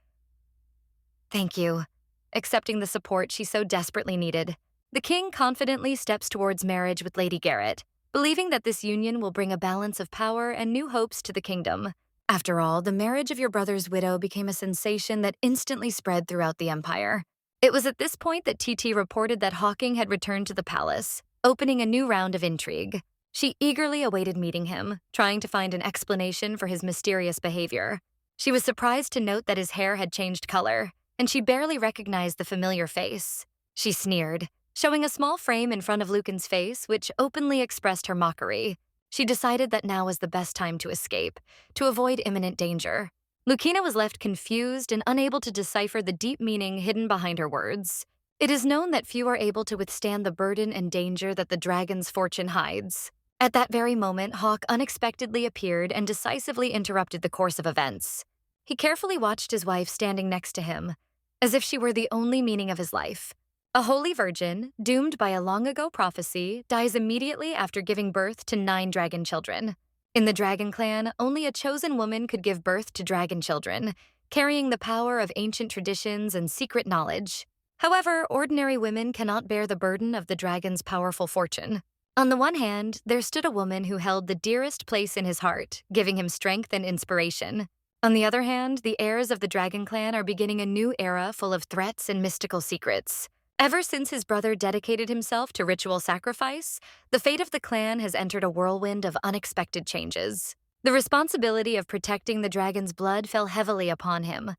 "Thank you," accepting the support she so desperately needed. The king confidently steps towards marriage with Lady Garrett, believing that this union will bring a balance of power and new hopes to the kingdom. After all, the marriage of your brother's widow became a sensation that instantly spread throughout the empire. It was at this point that TT reported that Hawking had returned to the palace, opening a new round of intrigue. She eagerly awaited meeting him, trying to find an explanation for his mysterious behavior. She was surprised to note that his hair had changed color, and she barely recognized the familiar face. She sneered, showing a small frame in front of Lucan's face which openly expressed her mockery. She decided that now was the best time to escape, to avoid imminent danger. Lucina was left confused and unable to decipher the deep meaning hidden behind her words. It is known that few are able to withstand the burden and danger that the dragon's fortune hides. At that very moment, Hawk unexpectedly appeared and decisively interrupted the course of events. He carefully watched his wife standing next to him, as if she were the only meaning of his life. A holy virgin, doomed by a long-ago prophecy, dies immediately after giving birth to 9 dragon children. In the dragon clan, only a chosen woman could give birth to dragon children, carrying the power of ancient traditions and secret knowledge. However, ordinary women cannot bear the burden of the dragon's powerful fortune. On the one hand, there stood a woman who held the dearest place in his heart, giving him strength and inspiration. On the other hand, the heirs of the dragon clan are beginning a new era full of threats and mystical secrets. Ever since his brother dedicated himself to ritual sacrifice, the fate of the clan has entered a whirlwind of unexpected changes. The responsibility of protecting the dragon's blood fell heavily upon him,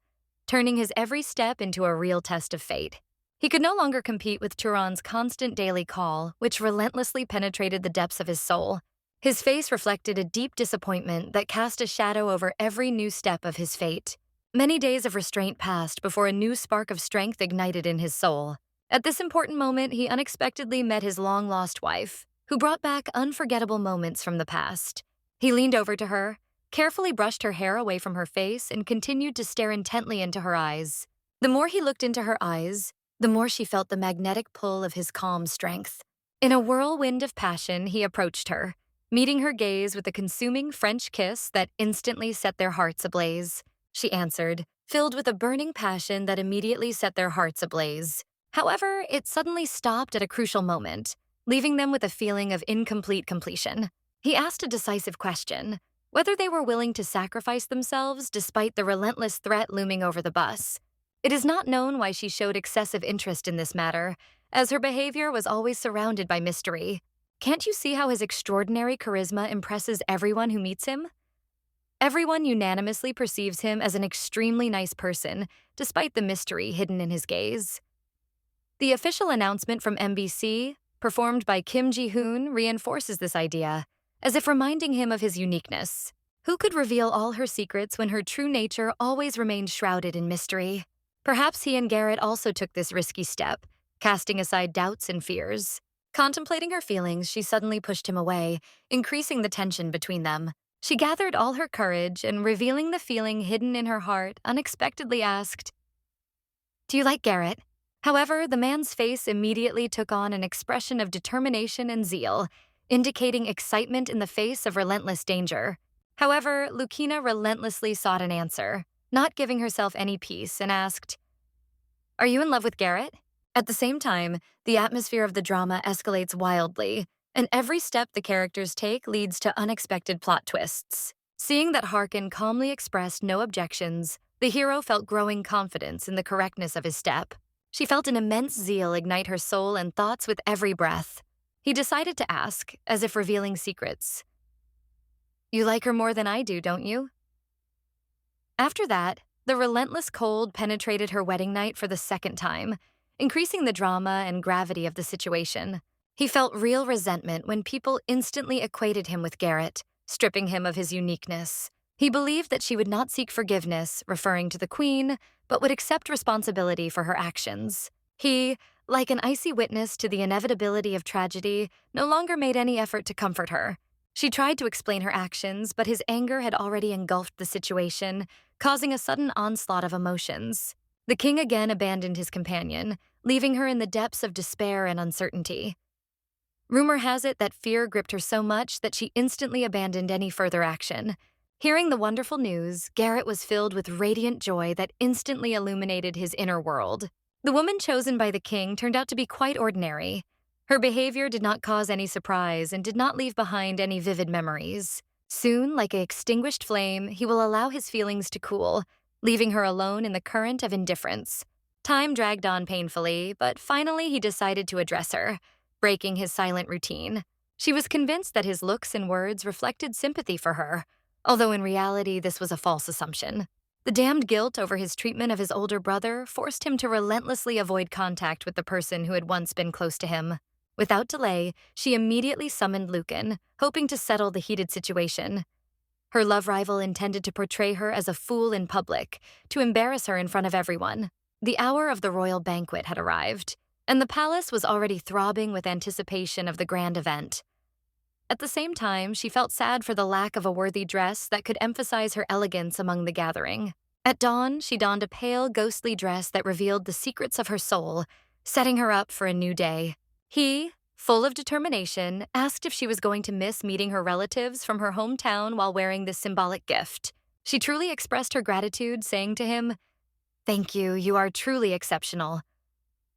turning his every step into a real test of fate. He could no longer compete with Turon's constant daily call, which relentlessly penetrated the depths of his soul. His face reflected a deep disappointment that cast a shadow over every new step of his fate. Many days of restraint passed before a new spark of strength ignited in his soul. At this important moment, he unexpectedly met his long-lost wife, who brought back unforgettable moments from the past. He leaned over to her, carefully brushed her hair away from her face, and continued to stare intently into her eyes. The more he looked into her eyes, the more she felt the magnetic pull of his calm strength. In a whirlwind of passion, he approached her, meeting her gaze with a consuming French kiss that instantly set their hearts ablaze. She answered, filled with a burning passion that immediately set their hearts ablaze. However, it suddenly stopped at a crucial moment, leaving them with a feeling of incomplete completion. He asked a decisive question, whether they were willing to sacrifice themselves despite the relentless threat looming over the bus. It is not known why she showed excessive interest in this matter, as her behavior was always surrounded by mystery. Can't you see how his extraordinary charisma impresses everyone who meets him? Everyone unanimously perceives him as an extremely nice person, despite the mystery hidden in his gaze. The official announcement from MBC, performed by Kim Ji-hoon, reinforces this idea, as if reminding him of his uniqueness. Who could reveal all her secrets when her true nature always remained shrouded in mystery? Perhaps he and Garrett also took this risky step, casting aside doubts and fears. Contemplating her feelings, she suddenly pushed him away, increasing the tension between them. She gathered all her courage and, revealing the feeling hidden in her heart, unexpectedly asked, "Do you like Garrett?" However, the man's face immediately took on an expression of determination and zeal, indicating excitement in the face of relentless danger. However, Lucina relentlessly sought an answer, not giving herself any peace, and asked, "Are you in love with Garrett?" At the same time, the atmosphere of the drama escalates wildly, and every step the characters take leads to unexpected plot twists. Seeing that Harkin calmly expressed no objections, the hero felt growing confidence in the correctness of his step. She felt an immense zeal ignite her soul and thoughts with every breath. He decided to ask, as if revealing secrets, "You like her more than I do, don't you?" After that, the relentless cold penetrated her wedding night for the second time, increasing the drama and gravity of the situation. He felt real resentment when people instantly equated him with Garrett, stripping him of his uniqueness. He believed that she would not seek forgiveness, referring to the queen, but would accept responsibility for her actions. He, like an icy witness to the inevitability of tragedy, no longer made any effort to comfort her. She tried to explain her actions, but his anger had already engulfed the situation, causing a sudden onslaught of emotions. The king again abandoned his companion, leaving her in the depths of despair and uncertainty. Rumor has it that fear gripped her so much that she instantly abandoned any further action. Hearing the wonderful news, Garrett was filled with radiant joy that instantly illuminated his inner world. The woman chosen by the king turned out to be quite ordinary. Her behavior did not cause any surprise and did not leave behind any vivid memories. Soon, like an extinguished flame, he will allow his feelings to cool, leaving her alone in the current of indifference. Time dragged on painfully, but finally he decided to address her, breaking his silent routine. She was convinced that his looks and words reflected sympathy for her, although in reality this was a false assumption. The damned guilt over his treatment of his older brother forced him to relentlessly avoid contact with the person who had once been close to him. Without delay, she immediately summoned Lucan, hoping to settle the heated situation. Her love rival intended to portray her as a fool in public, to embarrass her in front of everyone. The hour of the royal banquet had arrived, and the palace was already throbbing with anticipation of the grand event. At the same time, she felt sad for the lack of a worthy dress that could emphasize her elegance among the gathering. At dawn, she donned a pale, ghostly dress that revealed the secrets of her soul, setting her up for a new day. He, full of determination, asked if she was going to miss meeting her relatives from her hometown while wearing this symbolic gift. She truly expressed her gratitude, saying to him, "Thank you, you are truly exceptional,"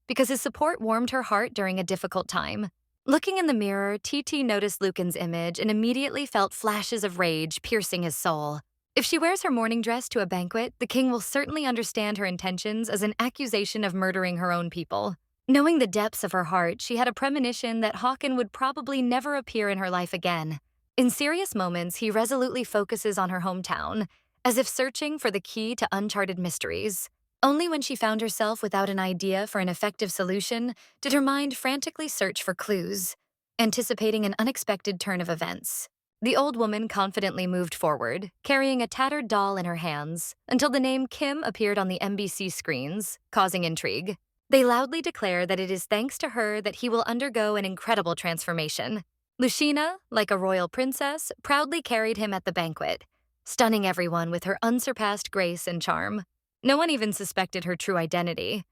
because his support warmed her heart during a difficult time. Looking in the mirror, TT noticed Lucan's image and immediately felt flashes of rage piercing his soul. If she wears her mourning dress to a banquet, the king will certainly understand her intentions as an accusation of murdering her own people. Knowing the depths of her heart, she had a premonition that Hawken would probably never appear in her life again. In serious moments, he resolutely focuses on her hometown, as if searching for the key to uncharted mysteries. Only when she found herself without an idea for an effective solution did her mind frantically search for clues, anticipating an unexpected turn of events. The old woman confidently moved forward, carrying a tattered doll in her hands, until the name Kim appeared on the MBC screens, causing intrigue. They loudly declare that it is thanks to her that he will undergo an incredible transformation. Lucina, like a royal princess, proudly carried him at the banquet, stunning everyone with her unsurpassed grace and charm. No one even suspected her true identity.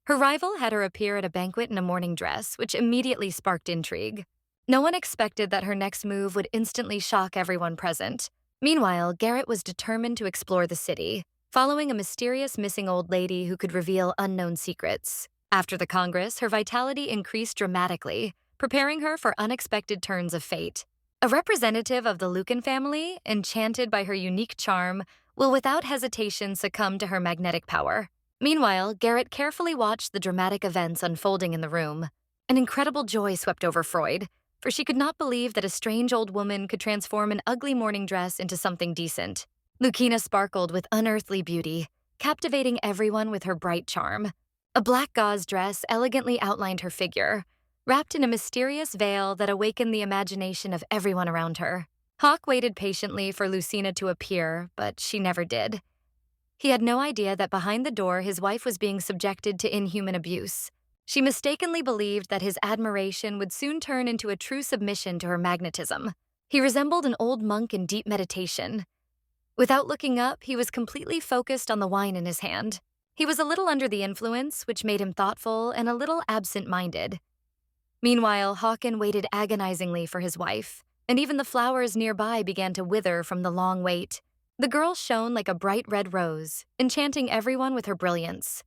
Her rival had her appear at a banquet in a mourning dress, which immediately sparked intrigue. No one expected that her next move would instantly shock everyone present. Meanwhile, Garrett was determined to explore the city, following a mysterious missing old lady who could reveal unknown secrets. After the Congress, her vitality increased dramatically, preparing her for unexpected turns of fate. A representative of the Lucan family, enchanted by her unique charm, will without hesitation succumb to her magnetic power. Meanwhile, Garrett carefully watched the dramatic events unfolding in the room. An incredible joy swept over Freud, for she could not believe that a strange old woman could transform an ugly morning dress into something decent. Lucina sparkled with unearthly beauty, captivating everyone with her bright charm. A black gauze dress elegantly outlined her figure, wrapped in a mysterious veil that awakened the imagination of everyone around her. Hawk waited patiently for Lucina to appear, but she never did. He had no idea that behind the door his wife was being subjected to inhuman abuse. She mistakenly believed that his admiration would soon turn into a true submission to her magnetism. He resembled an old monk in deep meditation. Without looking up, he was completely focused on the wine in his hand. He was a little under the influence, which made him thoughtful and a little absent-minded. Meanwhile, Hawken waited agonizingly for his wife, and even the flowers nearby began to wither from the long wait. The girl shone like a bright red rose, enchanting everyone with her brilliance.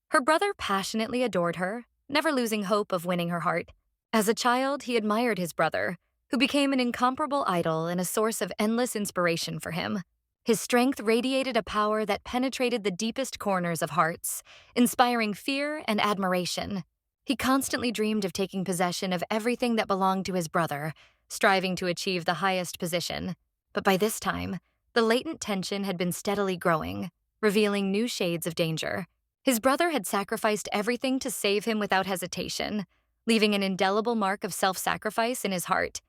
Her brother passionately adored her, never losing hope of winning her heart. As a child, he admired his brother, who became an incomparable idol and a source of endless inspiration for him. His strength radiated a power that penetrated the deepest corners of hearts, inspiring fear and admiration. He constantly dreamed of taking possession of everything that belonged to his brother, striving to achieve the highest position. But by this time, the latent tension had been steadily growing, revealing new shades of danger. His brother had sacrificed everything to save him without hesitation, leaving an indelible mark of self-sacrifice in his heart.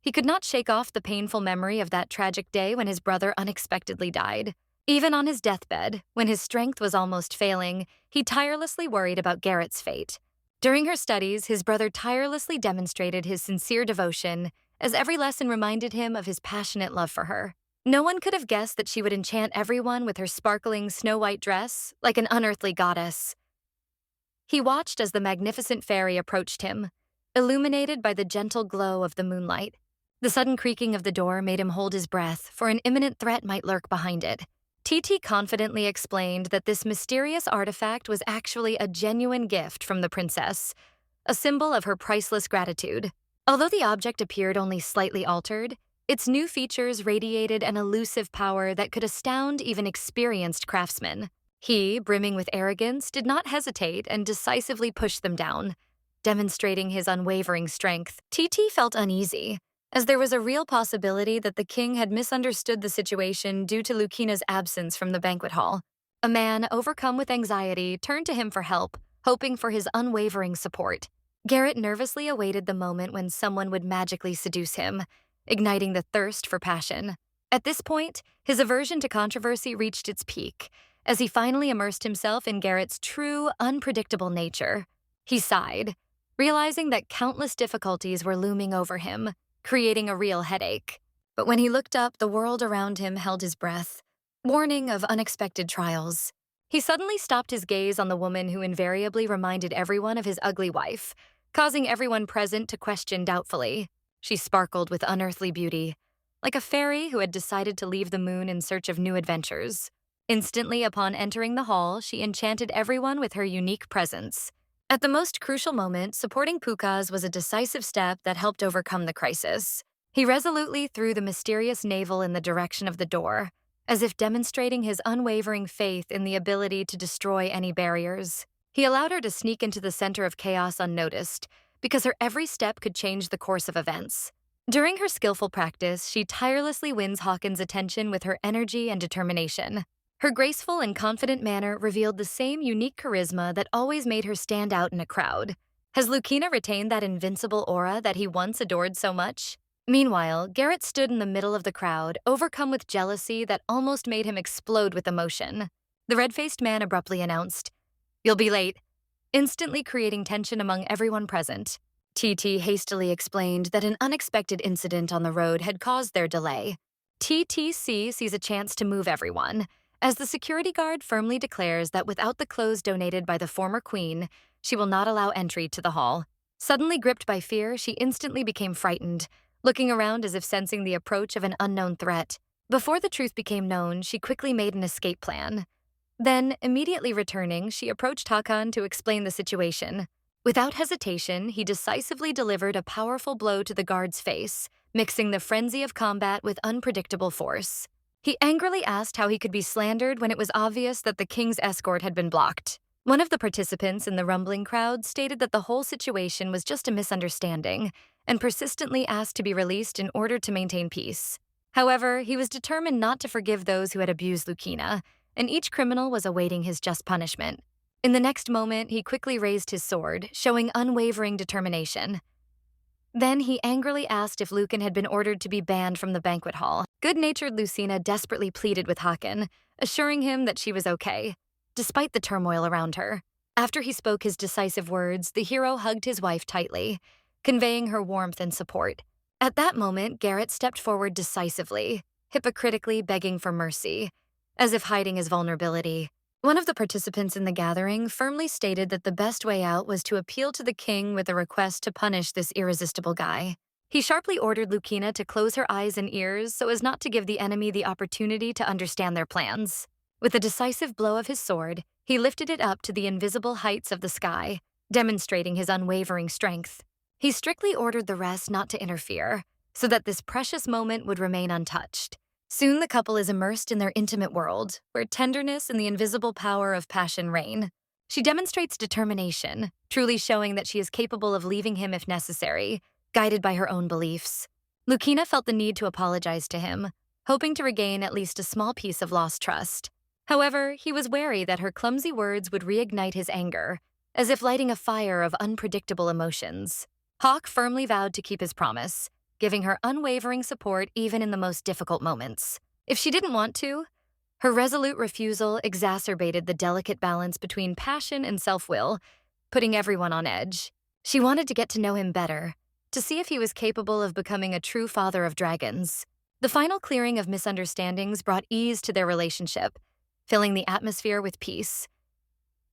He could not shake off the painful memory of that tragic day when his brother unexpectedly died. Even on his deathbed, when his strength was almost failing, he tirelessly worried about Garrett's fate. During her studies, his brother tirelessly demonstrated his sincere devotion, as every lesson reminded him of his passionate love for her. No one could have guessed that she would enchant everyone with her sparkling snow-white dress, like an unearthly goddess. He watched as the magnificent fairy approached him, illuminated by the gentle glow of the moonlight. The sudden creaking of the door made him hold his breath, for an imminent threat might lurk behind it. TT confidently explained that this mysterious artifact was actually a genuine gift from the princess, a symbol of her priceless gratitude. Although the object appeared only slightly altered, its new features radiated an elusive power that could astound even experienced craftsmen. He, brimming with arrogance, did not hesitate and decisively pushed them down, demonstrating his unwavering strength. TT felt uneasy, as there was a real possibility that the king had misunderstood the situation due to Lucina's absence from the banquet hall. A man, overcome with anxiety, turned to him for help, hoping for his unwavering support. Garrett nervously awaited the moment when someone would magically seduce him, igniting the thirst for passion. At this point, his aversion to controversy reached its peak, as he finally immersed himself in Garrett's true, unpredictable nature. He sighed, realizing that countless difficulties were looming over him, creating a real headache. But when he looked up, the world around him held his breath, warning of unexpected trials. He suddenly stopped his gaze on the woman who invariably reminded everyone of his ugly wife, causing everyone present to question doubtfully. She sparkled with unearthly beauty, like a fairy who had decided to leave the moon in search of new adventures. Instantly upon entering the hall, she enchanted everyone with her unique presence. At the most crucial moment, supporting Pukaz was a decisive step that helped overcome the crisis. He resolutely threw the mysterious navel in the direction of the door, as if demonstrating his unwavering faith in the ability to destroy any barriers. He allowed her to sneak into the center of chaos unnoticed, because her every step could change the course of events. During her skillful practice, she tirelessly wins Hawkins' attention with her energy and determination. Her graceful and confident manner revealed the same unique charisma that always made her stand out in a crowd. Has Lucina retained that invincible aura that he once adored so much? Meanwhile, Garrett stood in the middle of the crowd, overcome with jealousy that almost made him explode with emotion. The red-faced man abruptly announced, "You'll be late," instantly creating tension among everyone present. TT hastily explained that an unexpected incident on the road had caused their delay. TTC sees a chance to move everyone, as the security guard firmly declares that without the clothes donated by the former queen, she will not allow entry to the hall. Suddenly gripped by fear, she instantly became frightened, looking around as if sensing the approach of an unknown threat. Before the truth became known, she quickly made an escape plan. Then, immediately returning, she approached Hakan to explain the situation. Without hesitation, he decisively delivered a powerful blow to the guard's face, mixing the frenzy of combat with unpredictable force. He angrily asked how he could be slandered when it was obvious that the king's escort had been blocked. One of the participants in the rumbling crowd stated that the whole situation was just a misunderstanding, and persistently asked to be released in order to maintain peace. However, he was determined not to forgive those who had abused Lucina, and each criminal was awaiting his just punishment. In the next moment, he quickly raised his sword, showing unwavering determination. Then he angrily asked if Lucan had been ordered to be banned from the banquet hall. Good-natured Lucina desperately pleaded with Hakan, assuring him that she was okay, despite the turmoil around her. After he spoke his decisive words, the hero hugged his wife tightly, conveying her warmth and support. At that moment, Garrett stepped forward decisively, hypocritically begging for mercy, as if hiding his vulnerability. One of the participants in the gathering firmly stated that the best way out was to appeal to the king with a request to punish this irresistible guy. He sharply ordered Lucina to close her eyes and ears so as not to give the enemy the opportunity to understand their plans. With a decisive blow of his sword, he lifted it up to the invisible heights of the sky, demonstrating his unwavering strength. He strictly ordered the rest not to interfere, so that this precious moment would remain untouched. Soon the couple is immersed in their intimate world, where tenderness and the invisible power of passion reign. She demonstrates determination, truly showing that she is capable of leaving him if necessary, guided by her own beliefs. Lucina felt the need to apologize to him, hoping to regain at least a small piece of lost trust. However, he was wary that her clumsy words would reignite his anger, as if lighting a fire of unpredictable emotions. Hawk firmly vowed to keep his promise, giving her unwavering support even in the most difficult moments. If she didn't want to, her resolute refusal exacerbated the delicate balance between passion and self-will, putting everyone on edge. She wanted to get to know him better, to see if he was capable of becoming a true father of dragons. The final clearing of misunderstandings brought ease to their relationship, filling the atmosphere with peace.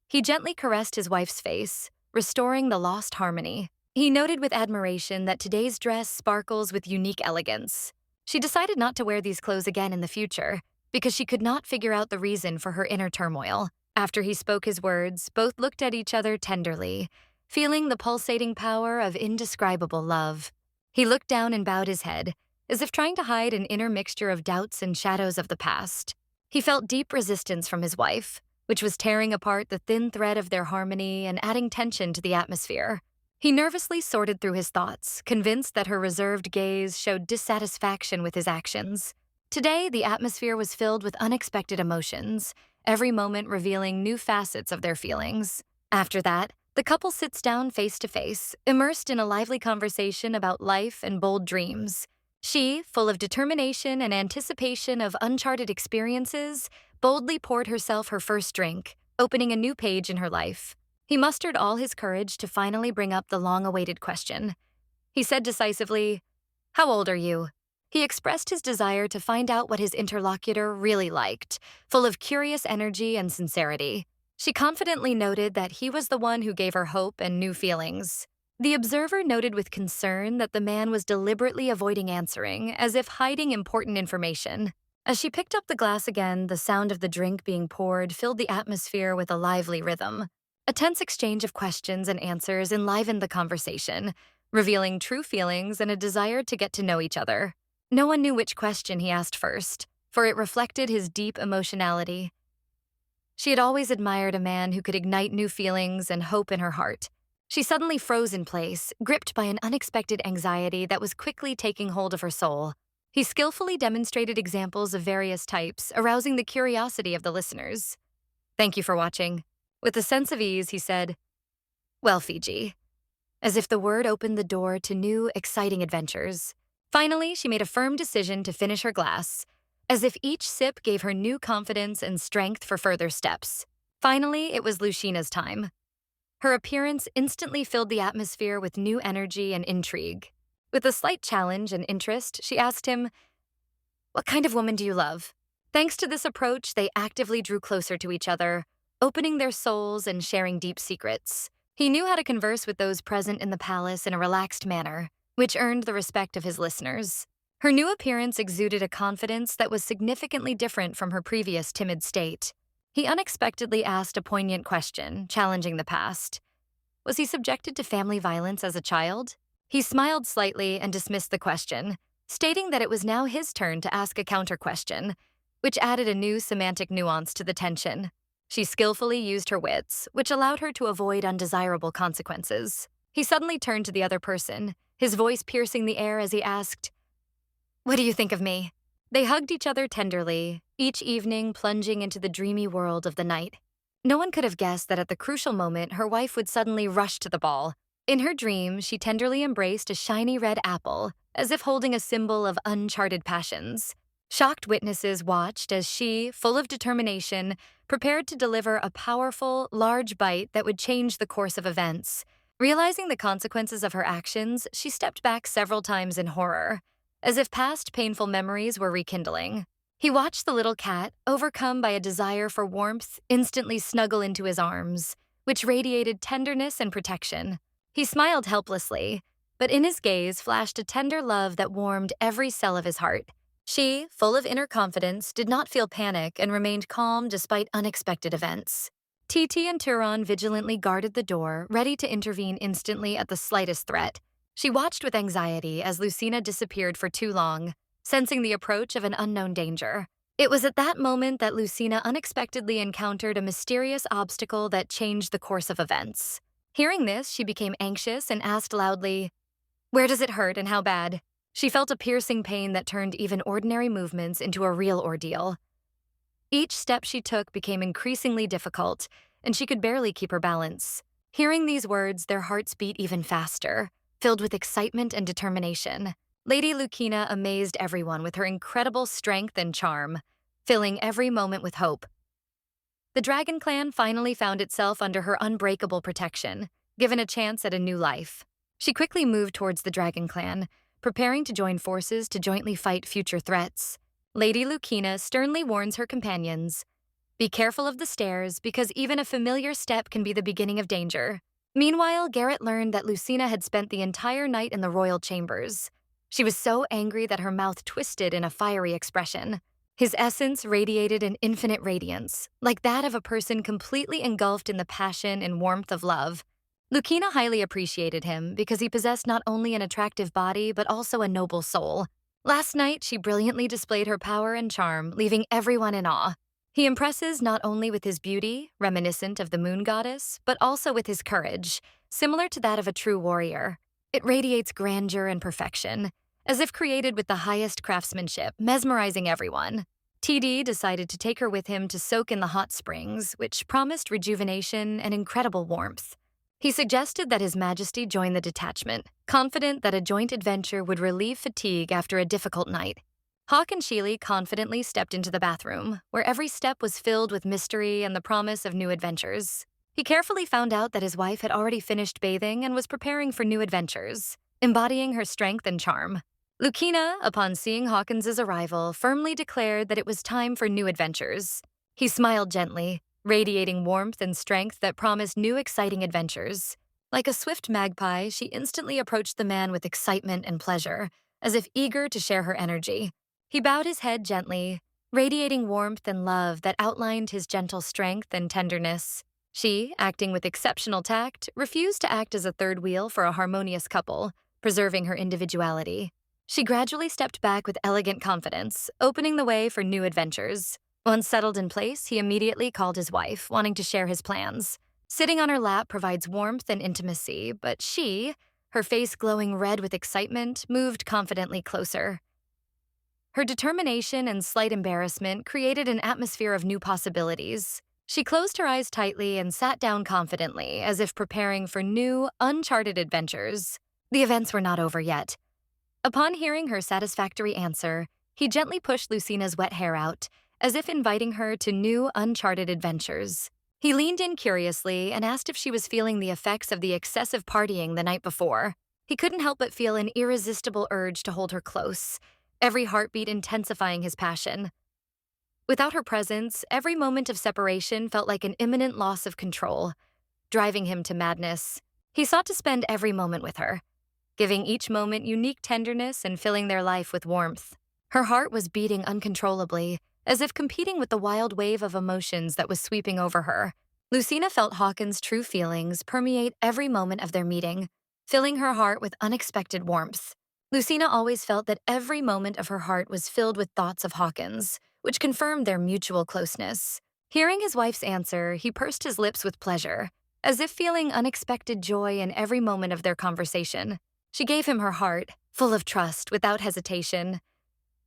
He gently caressed his wife's face, restoring the lost harmony. He noted with admiration that today's dress sparkles with unique elegance. She decided not to wear these clothes again in the future, because she could not figure out the reason for her inner turmoil. After he spoke his words, both looked at each other tenderly, feeling the pulsating power of indescribable love. He looked down and bowed his head, as if trying to hide an inner mixture of doubts and shadows of the past. He felt deep resistance from his wife, which was tearing apart the thin thread of their harmony and adding tension to the atmosphere. He nervously sorted through his thoughts, convinced that her reserved gaze showed dissatisfaction with his actions. Today, the atmosphere was filled with unexpected emotions, every moment revealing new facets of their feelings. After that, The couple sits down face to face, immersed in a lively conversation about life and bold dreams. She, full of determination and anticipation of uncharted experiences, boldly poured herself her first drink, opening a new page in her life. He mustered all his courage to finally bring up the long-awaited question. He said decisively, "How old are you?" He expressed his desire to find out what his interlocutor really liked, full of curious energy and sincerity. She confidently noted that he was the one who gave her hope and new feelings. The observer noted with concern that the man was deliberately avoiding answering, as if hiding important information. As she picked up the glass again, the sound of the drink being poured filled the atmosphere with a lively rhythm. A tense exchange of questions and answers enlivened the conversation, revealing true feelings and a desire to get to know each other. No one knew which question he asked first, for it reflected his deep emotionality. She had always admired a man who could ignite new feelings and hope in her heart. She suddenly froze in place, gripped by an unexpected anxiety that was quickly taking hold of her soul. He skillfully demonstrated examples of various types, arousing the curiosity of the listeners. "Thank you for watching." With a sense of ease, he said, "Well, Fiji," as if the word opened the door to new, exciting adventures. Finally, she made a firm decision to finish her glass, as if each sip gave her new confidence and strength for further steps. Finally, it was Lucina's time. Her appearance instantly filled the atmosphere with new energy and intrigue. With a slight challenge and interest, she asked him, "What kind of woman do you love?" Thanks to this approach, they actively drew closer to each other, opening their souls and sharing deep secrets. He knew how to converse with those present in the palace in a relaxed manner, which earned the respect of his listeners. Her new appearance exuded a confidence that was significantly different from her previous timid state. He unexpectedly asked a poignant question, challenging the past. Was he subjected to family violence as a child? He smiled slightly and dismissed the question, stating that it was now his turn to ask a counter-question, which added a new semantic nuance to the tension. She skillfully used her wits, which allowed her to avoid undesirable consequences. He suddenly turned to the other person, his voice piercing the air as he asked, "What do you think of me?" They hugged each other tenderly, each evening plunging into the dreamy world of the night. No one could have guessed that at the crucial moment, her wife would suddenly rush to the ball. In her dream, she tenderly embraced a shiny red apple, as if holding a symbol of uncharted passions. Shocked witnesses watched as she, full of determination, prepared to deliver a powerful, large bite that would change the course of events. Realizing the consequences of her actions, she stepped back several times in horror, as if past painful memories were rekindling. He watched the little cat, overcome by a desire for warmth, instantly snuggle into his arms, which radiated tenderness and protection. He smiled helplessly, but in his gaze flashed a tender love that warmed every cell of his heart. She, full of inner confidence, did not feel panic and remained calm despite unexpected events. TT and Turon vigilantly guarded the door, ready to intervene instantly at the slightest threat. She watched with anxiety as Lucina disappeared for too long, sensing the approach of an unknown danger. It was at that moment that Lucina unexpectedly encountered a mysterious obstacle that changed the course of events. Hearing this, she became anxious and asked loudly, "Where does it hurt and how bad?" She felt a piercing pain that turned even ordinary movements into a real ordeal. Each step she took became increasingly difficult, and she could barely keep her balance. Hearing these words, their hearts beat even faster, filled with excitement and determination. Lady Lucina amazed everyone with her incredible strength and charm, filling every moment with hope. The Dragon Clan finally found itself under her unbreakable protection, given a chance at a new life. She quickly moved towards the Dragon Clan, preparing to join forces to jointly fight future threats. Lady Lucina sternly warns her companions, "Be careful of the stairs, because even a familiar step can be the beginning of danger." Meanwhile, Garrett learned that Lucina had spent the entire night in the royal chambers. She was so angry that her mouth twisted in a fiery expression. His essence radiated an infinite radiance, like that of a person completely engulfed in the passion and warmth of love. Lucina highly appreciated him because he possessed not only an attractive body but also a noble soul. Last night, she brilliantly displayed her power and charm, leaving everyone in awe. He impresses not only with his beauty, reminiscent of the moon goddess, but also with his courage, similar to that of a true warrior. It radiates grandeur and perfection, as if created with the highest craftsmanship, mesmerizing everyone. TD decided to take her with him to soak in the hot springs, which promised rejuvenation and incredible warmth. He suggested that His Majesty join the detachment, confident that a joint adventure would relieve fatigue after a difficult night. Hawk and Sheely confidently stepped into the bathroom, where every step was filled with mystery and the promise of new adventures. He carefully found out that his wife had already finished bathing and was preparing for new adventures, embodying her strength and charm. Lucina, upon seeing Hawkins's arrival, firmly declared that it was time for new adventures. He smiled gently, radiating warmth and strength that promised new exciting adventures. Like a swift magpie, she instantly approached the man with excitement and pleasure, as if eager to share her energy. He bowed his head gently, radiating warmth and love that outlined his gentle strength and tenderness. She, acting with exceptional tact, refused to act as a third wheel for a harmonious couple, preserving her individuality. She gradually stepped back with elegant confidence, opening the way for new adventures. Once settled in place, he immediately called his wife, wanting to share his plans. Sitting on her lap provides warmth and intimacy, but she, her face glowing red with excitement, moved confidently closer. Her determination and slight embarrassment created an atmosphere of new possibilities. She closed her eyes tightly and sat down confidently, as if preparing for new, uncharted adventures. The events were not over yet. Upon hearing her satisfactory answer, he gently pushed Lucina's wet hair out, as if inviting her to new, uncharted adventures. He leaned in curiously and asked if she was feeling the effects of the excessive partying the night before. He couldn't help but feel an irresistible urge to hold her close, every heartbeat intensifying his passion. Without her presence, every moment of separation felt like an imminent loss of control, driving him to madness. He sought to spend every moment with her, giving each moment unique tenderness and filling their life with warmth. Her heart was beating uncontrollably, as if competing with the wild wave of emotions that was sweeping over her. Lucina felt Hawkins' true feelings permeate every moment of their meeting, filling her heart with unexpected warmth. Lucina always felt that every moment of her heart was filled with thoughts of Hawkins, which confirmed their mutual closeness. Hearing his wife's answer, he pursed his lips with pleasure, as if feeling unexpected joy in every moment of their conversation. She gave him her heart, full of trust, without hesitation.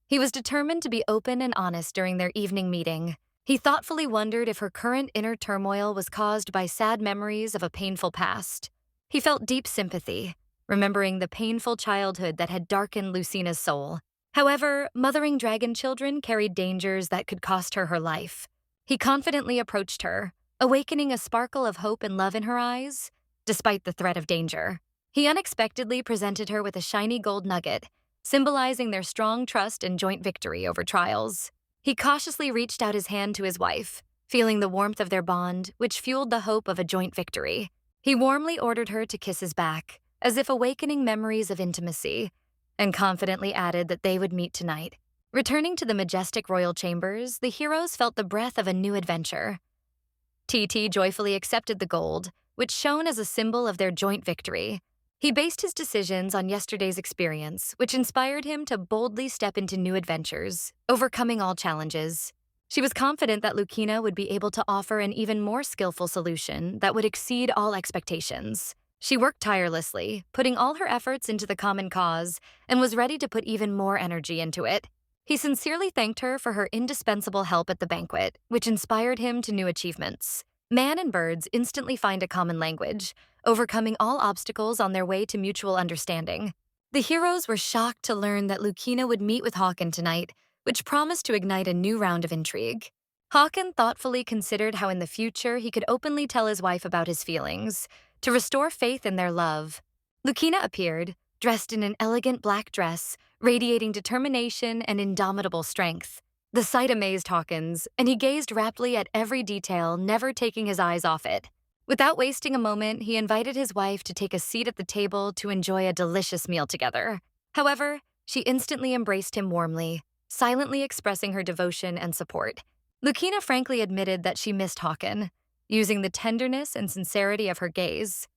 He was determined to be open and honest during their evening meeting. He thoughtfully wondered if her current inner turmoil was caused by sad memories of a painful past. He felt deep sympathy, remembering the painful childhood that had darkened Lucina's soul. However, mothering dragon children carried dangers that could cost her her life. He confidently approached her, awakening a sparkle of hope and love in her eyes, despite the threat of danger. He unexpectedly presented her with a shiny gold nugget, symbolizing their strong trust and joint victory over trials. He cautiously reached out his hand to his wife, feeling the warmth of their bond, which fueled the hope of a joint victory. He warmly ordered her to kiss his back, as if awakening memories of intimacy, and confidently added that they would meet tonight. Returning to the majestic royal chambers, the heroes felt the breath of a new adventure. TT joyfully accepted the gold, which shone as a symbol of their joint victory. He based his decisions on yesterday's experience, which inspired him to boldly step into new adventures, overcoming all challenges. She was confident that Lucina would be able to offer an even more skillful solution that would exceed all expectations. She worked tirelessly, putting all her efforts into the common cause, and was ready to put even more energy into it. He sincerely thanked her for her indispensable help at the banquet, which inspired him to new achievements. Man and birds instantly find a common language, overcoming all obstacles on their way to mutual understanding. The heroes were shocked to learn that Lucina would meet with Hawken tonight, which promised to ignite a new round of intrigue. Hawken thoughtfully considered how in the future he could openly tell his wife about his feelings, to restore faith in their love. Lucina appeared, dressed in an elegant black dress, radiating determination and indomitable strength. The sight amazed Hawkins, and he gazed raptly at every detail, never taking his eyes off it. Without wasting a moment, he invited his wife to take a seat at the table to enjoy a delicious meal together. However, she instantly embraced him warmly, silently expressing her devotion and support. Lucina frankly admitted that she missed Hawken, using the tenderness and sincerity of her gaze.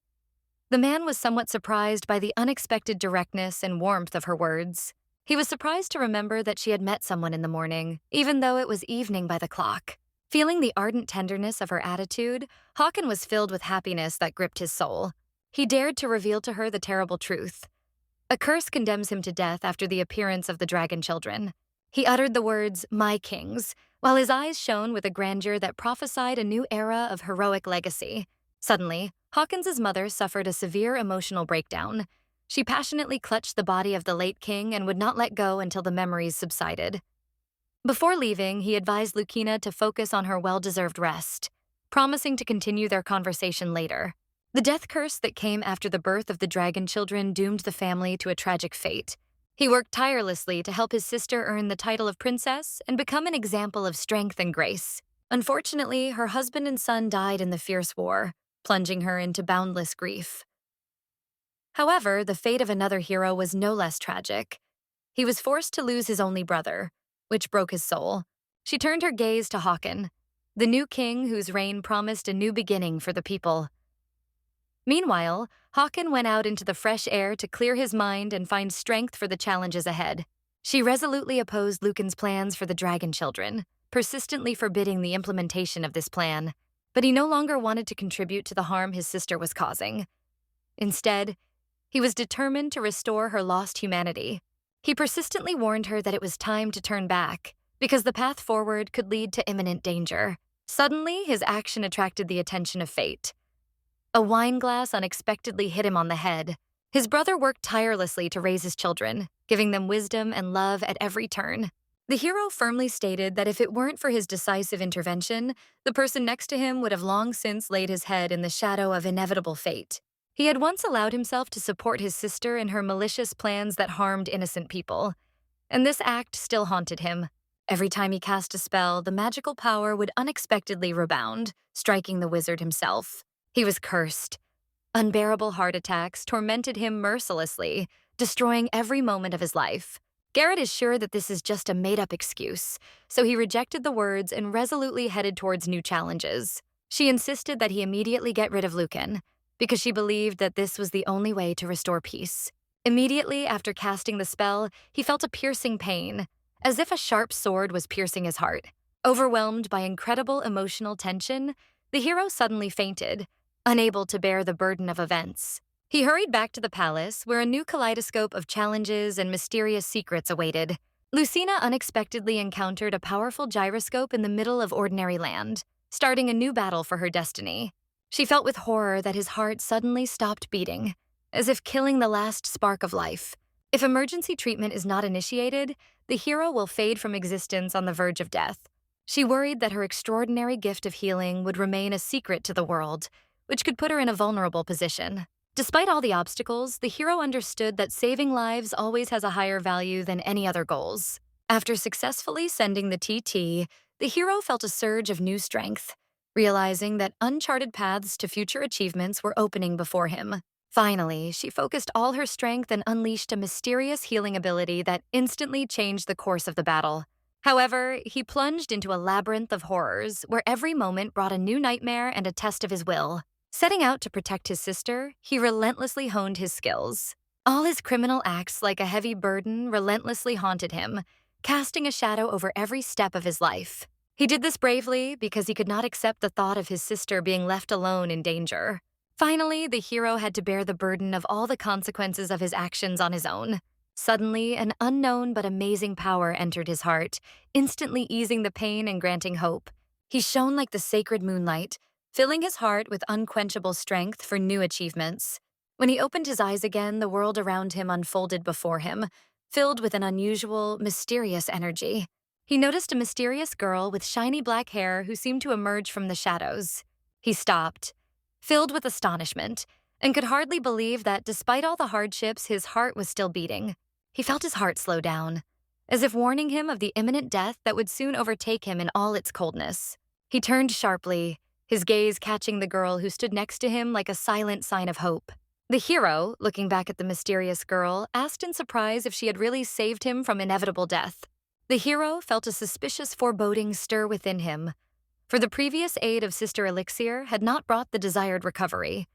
The man was somewhat surprised by the unexpected directness and warmth of her words. He was surprised to remember that she had met someone in the morning, even though it was evening by the clock. Feeling the ardent tenderness of her attitude, Hawken was filled with happiness that gripped his soul. He dared to reveal to her the terrible truth. A curse condemns him to death after the appearance of the dragon children. He uttered the words, "my kings," while his eyes shone with a grandeur that prophesied a new era of heroic legacy. Suddenly, Hawkins's mother suffered a severe emotional breakdown. She passionately clutched the body of the late king and would not let go until the memories subsided. Before leaving, he advised Lucina to focus on her well-deserved rest, promising to continue their conversation later. The death curse that came after the birth of the dragon children doomed the family to a tragic fate. He worked tirelessly to help his sister earn the title of princess and become an example of strength and grace. Unfortunately, her husband and son died in the fierce war, plunging her into boundless grief. However, the fate of another hero was no less tragic. He was forced to lose his only brother, which broke his soul. She turned her gaze to Håkon, the new king whose reign promised a new beginning for the people. Meanwhile, Håkon went out into the fresh air to clear his mind and find strength for the challenges ahead. She resolutely opposed Lucan's plans for the dragon children, persistently forbidding the implementation of this plan. But he no longer wanted to contribute to the harm his sister was causing. Instead, he was determined to restore her lost humanity. He persistently warned her that it was time to turn back, because the path forward could lead to imminent danger. Suddenly, his action attracted the attention of fate. A wine glass unexpectedly hit him on the head. His brother worked tirelessly to raise his children, giving them wisdom and love at every turn. The hero firmly stated that if it weren't for his decisive intervention, the person next to him would have long since laid his head in the shadow of inevitable fate. He had once allowed himself to support his sister in her malicious plans that harmed innocent people, and this act still haunted him. Every time he cast a spell, the magical power would unexpectedly rebound, striking the wizard himself. He was cursed. Unbearable heart attacks tormented him mercilessly, destroying every moment of his life. Garrett is sure that this is just a made-up excuse, so he rejected the words and resolutely headed towards new challenges. She insisted that he immediately get rid of Lucan, because she believed that this was the only way to restore peace. Immediately after casting the spell, he felt a piercing pain, as if a sharp sword was piercing his heart. Overwhelmed by incredible emotional tension, the hero suddenly fainted, unable to bear the burden of events. He hurried back to the palace, where a new kaleidoscope of challenges and mysterious secrets awaited. Lucina unexpectedly encountered a powerful gyroscope in the middle of ordinary land, starting a new battle for her destiny. She felt with horror that his heart suddenly stopped beating, as if killing the last spark of life. If emergency treatment is not initiated, the hero will fade from existence on the verge of death. She worried that her extraordinary gift of healing would remain a secret to the world, which could put her in a vulnerable position. Despite all the obstacles, the hero understood that saving lives always has a higher value than any other goals. After successfully sending the TT, the hero felt a surge of new strength, realizing that uncharted paths to future achievements were opening before him. Finally, she focused all her strength and unleashed a mysterious healing ability that instantly changed the course of the battle. However, he plunged into a labyrinth of horrors where every moment brought a new nightmare and a test of his will. Setting out to protect his sister, he relentlessly honed his skills. All his criminal acts, like a heavy burden, relentlessly haunted him, casting a shadow over every step of his life. He did this bravely because he could not accept the thought of his sister being left alone in danger. Finally, the hero had to bear the burden of all the consequences of his actions on his own. Suddenly, an unknown but amazing power entered his heart, instantly easing the pain and granting hope. He shone like the sacred moonlight, filling his heart with unquenchable strength for new achievements. When he opened his eyes again, the world around him unfolded before him, filled with an unusual, mysterious energy. He noticed a mysterious girl with shiny black hair who seemed to emerge from the shadows. He stopped, filled with astonishment, and could hardly believe that despite all the hardships, his heart was still beating. He felt his heart slow down, as if warning him of the imminent death that would soon overtake him in all its coldness. He turned sharply, his gaze catching the girl who stood next to him like a silent sign of hope. The hero, looking back at the mysterious girl, asked in surprise if she had really saved him from inevitable death. The hero felt a suspicious foreboding stir within him, for the previous aid of Sister Elixir had not brought the desired recovery.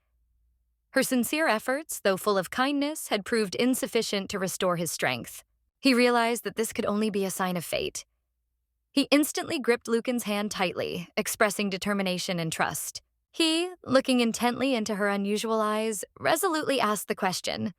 Her sincere efforts, though full of kindness, had proved insufficient to restore his strength. He realized that this could only be a sign of fate. He instantly gripped Lucan's hand tightly, expressing determination and trust. He, looking intently into her unusual eyes, resolutely asked the question,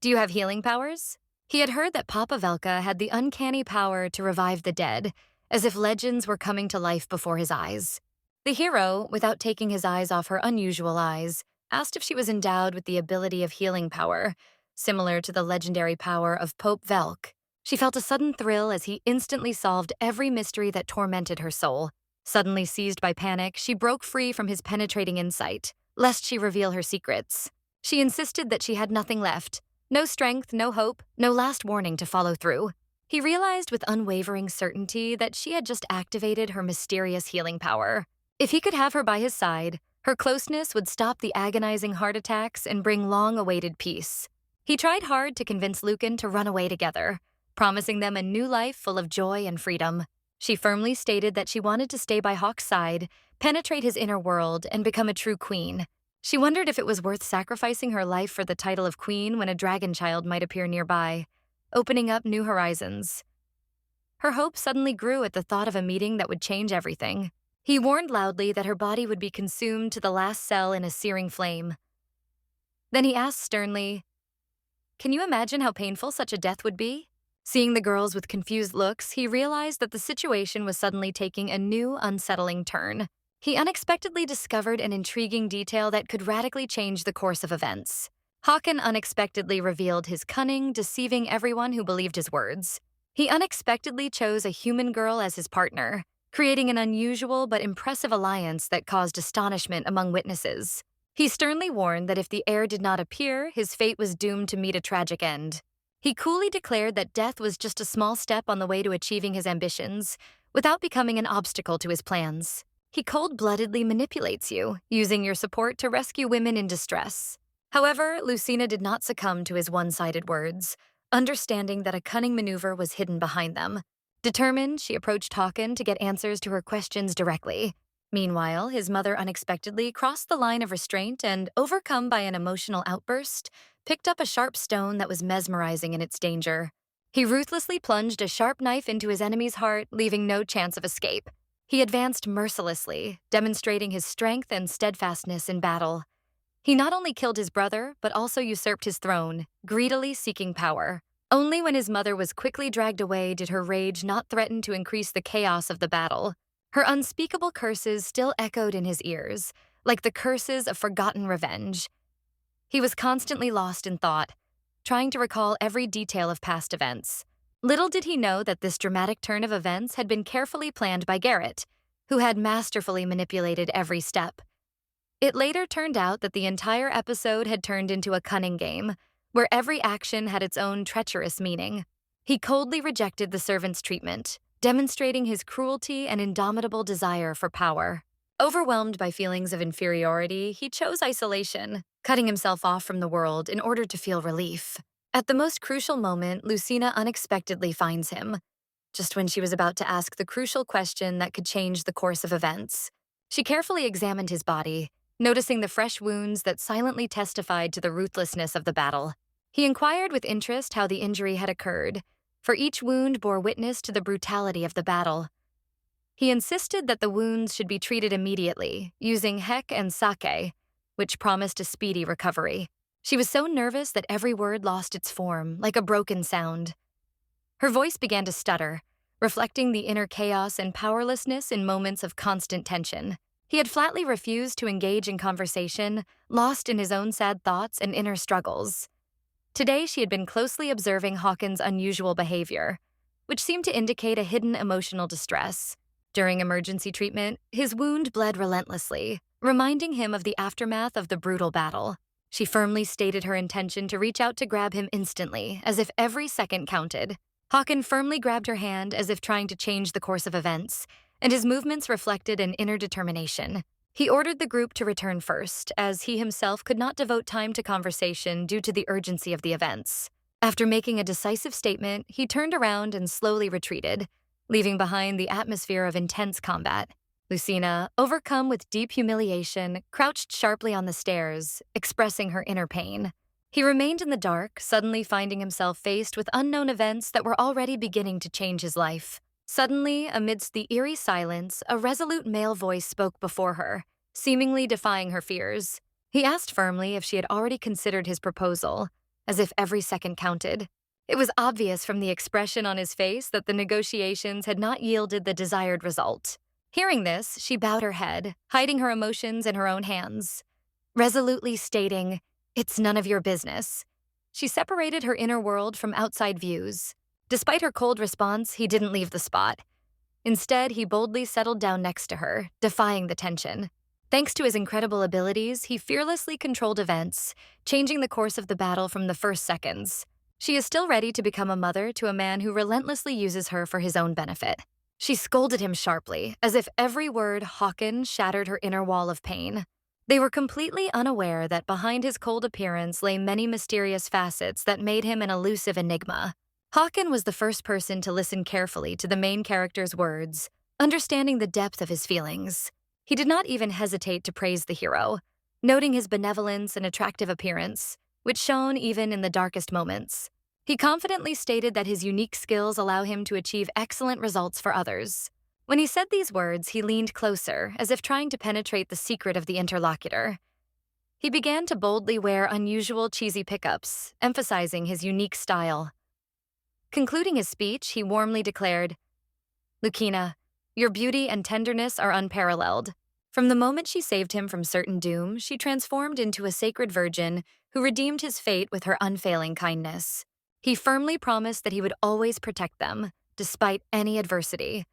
"Do you have healing powers?" He had heard that Papa Velka had the uncanny power to revive the dead, as if legends were coming to life before his eyes. The hero, without taking his eyes off her unusual eyes, asked if she was endowed with the ability of healing power, similar to the legendary power of Pope Velk. She felt a sudden thrill as he instantly solved every mystery that tormented her soul. Suddenly seized by panic, she broke free from his penetrating insight, lest she reveal her secrets. She insisted that she had nothing left, no strength, no hope, no last warning to follow through. He realized with unwavering certainty that she had just activated her mysterious healing power. If he could have her by his side, her closeness would stop the agonizing heart attacks and bring long-awaited peace. He tried hard to convince Lucan to run away together, promising them a new life full of joy and freedom. She firmly stated that she wanted to stay by Hawk's side, penetrate his inner world, and become a true queen. She wondered if it was worth sacrificing her life for the title of queen when a dragon child might appear nearby, opening up new horizons. Her hope suddenly grew at the thought of a meeting that would change everything. He warned loudly that her body would be consumed to the last cell in a searing flame. Then he asked sternly, "Can you imagine how painful such a death would be?" Seeing the girls with confused looks, he realized that the situation was suddenly taking a new, unsettling turn. He unexpectedly discovered an intriguing detail that could radically change the course of events. Håkon unexpectedly revealed his cunning, deceiving everyone who believed his words. He unexpectedly chose a human girl as his partner, creating an unusual but impressive alliance that caused astonishment among witnesses. He sternly warned that if the heir did not appear, his fate was doomed to meet a tragic end. He coolly declared that death was just a small step on the way to achieving his ambitions, without becoming an obstacle to his plans. He cold-bloodedly manipulates you, using your support to rescue women in distress. However, Lucina did not succumb to his one-sided words, understanding that a cunning maneuver was hidden behind them. Determined, she approached Håkon to get answers to her questions directly. Meanwhile, his mother unexpectedly crossed the line of restraint and, overcome by an emotional outburst, picked up a sharp stone that was mesmerizing in its danger. He ruthlessly plunged a sharp knife into his enemy's heart, leaving no chance of escape. He advanced mercilessly, demonstrating his strength and steadfastness in battle. He not only killed his brother, but also usurped his throne, greedily seeking power. Only when his mother was quickly dragged away did her rage not threaten to increase the chaos of the battle. Her unspeakable curses still echoed in his ears, like the curses of forgotten revenge. He was constantly lost in thought, trying to recall every detail of past events. Little did he know that this dramatic turn of events had been carefully planned by Garrett, who had masterfully manipulated every step. It later turned out that the entire episode had turned into a cunning game, where every action had its own treacherous meaning. He coldly rejected the servant's treatment, demonstrating his cruelty and indomitable desire for power. Overwhelmed by feelings of inferiority, he chose isolation, cutting himself off from the world in order to feel relief. At the most crucial moment, Lucina unexpectedly finds him, just when she was about to ask the crucial question that could change the course of events. She carefully examined his body, noticing the fresh wounds that silently testified to the ruthlessness of the battle. He inquired with interest how the injury had occurred, for each wound bore witness to the brutality of the battle. He insisted that the wounds should be treated immediately, using hek and sake, which promised a speedy recovery. She was so nervous that every word lost its form, like a broken sound. Her voice began to stutter, reflecting the inner chaos and powerlessness in moments of constant tension. He had flatly refused to engage in conversation, lost in his own sad thoughts and inner struggles. Today, she had been closely observing Hawkins' unusual behavior, which seemed to indicate a hidden emotional distress. During emergency treatment, his wound bled relentlessly, reminding him of the aftermath of the brutal battle. She firmly stated her intention to reach out to grab him instantly, as if every second counted. Håkon firmly grabbed her hand as if trying to change the course of events, and his movements reflected an inner determination. He ordered the group to return first, as he himself could not devote time to conversation due to the urgency of the events. After making a decisive statement, he turned around and slowly retreated, leaving behind the atmosphere of intense combat. Lucina, overcome with deep humiliation, crouched sharply on the stairs, expressing her inner pain. He remained in the dark, suddenly finding himself faced with unknown events that were already beginning to change his life. Suddenly, amidst the eerie silence, a resolute male voice spoke before her, seemingly defying her fears. He asked firmly if she had already considered his proposal, as if every second counted. It was obvious from the expression on his face that the negotiations had not yielded the desired result. Hearing this, she bowed her head, hiding her emotions in her own hands. resolutely stating, "It's none of your business." She separated her inner world from outside views. Despite her cold response, he didn't leave the spot. Instead, he boldly settled down next to her, defying the tension. Thanks to his incredible abilities, he fearlessly controlled events, changing the course of the battle from the first seconds. She is still ready to become a mother to a man who relentlessly uses her for his own benefit. She scolded him sharply, as if every word Hawken shattered her inner wall of pain. They were completely unaware that behind his cold appearance lay many mysterious facets that made him an elusive enigma. Hawken was the first person to listen carefully to the main character's words, understanding the depth of his feelings. He did not even hesitate to praise the hero, noting his benevolence and attractive appearance, which shone even in the darkest moments. He confidently stated that his unique skills allow him to achieve excellent results for others. When he said these words, he leaned closer, as if trying to penetrate the secret of the interlocutor. He began to boldly wear unusual cheesy pickups, emphasizing his unique style. Concluding his speech, he warmly declared, "Lucina, your beauty and tenderness are unparalleled." From the moment she saved him from certain doom, she transformed into a sacred virgin who redeemed his fate with her unfailing kindness. He firmly promised that he would always protect them, despite any adversity.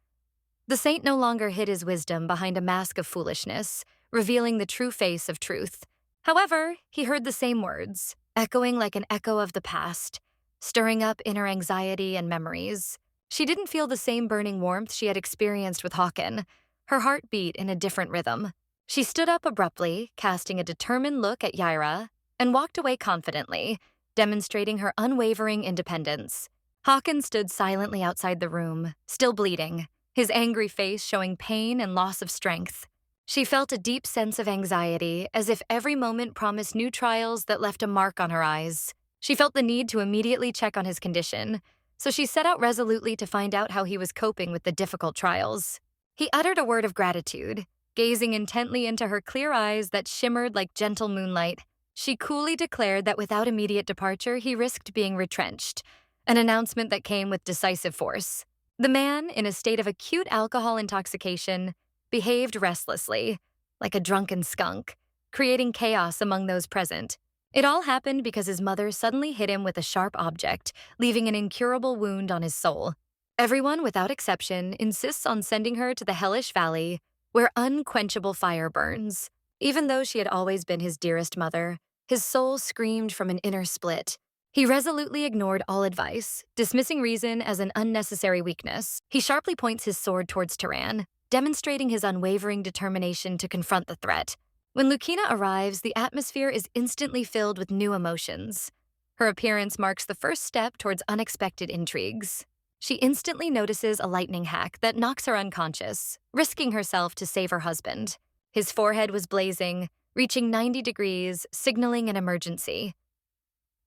The saint no longer hid his wisdom behind a mask of foolishness, revealing the true face of truth. However, he heard the same words, echoing like an echo of the past, stirring up inner anxiety and memories. She didn't feel the same burning warmth she had experienced with Hawken. Her heart beat in a different rhythm. She stood up abruptly, casting a determined look at Yaira, and walked away confidently, demonstrating her unwavering independence. Hawken stood silently outside the room, still bleeding, his angry face showing pain and loss of strength. She felt a deep sense of anxiety, as if every moment promised new trials that left a mark on her eyes. She felt the need to immediately check on his condition, so she set out resolutely to find out how he was coping with the difficult trials. He uttered a word of gratitude, gazing intently into her clear eyes that shimmered like gentle moonlight. She coolly declared that without immediate departure, he risked being retrenched, an announcement that came with decisive force. The man, in a state of acute alcohol intoxication, behaved restlessly, like a drunken skunk, creating chaos among those present. It all happened because his mother suddenly hit him with a sharp object, leaving an incurable wound on his soul. Everyone, without exception, insists on sending her to the hellish valley, where unquenchable fire burns. Even though she had always been his dearest mother, his soul screamed from an inner split. He resolutely ignored all advice, dismissing reason as an unnecessary weakness. He sharply points his sword towards Turan, demonstrating his unwavering determination to confront the threat. When Lucina arrives, the atmosphere is instantly filled with new emotions. Her appearance marks the first step towards unexpected intrigues. She instantly notices a lightning hack that knocks her unconscious, risking herself to save her husband. His forehead was blazing, reaching 90 degrees, signaling an emergency.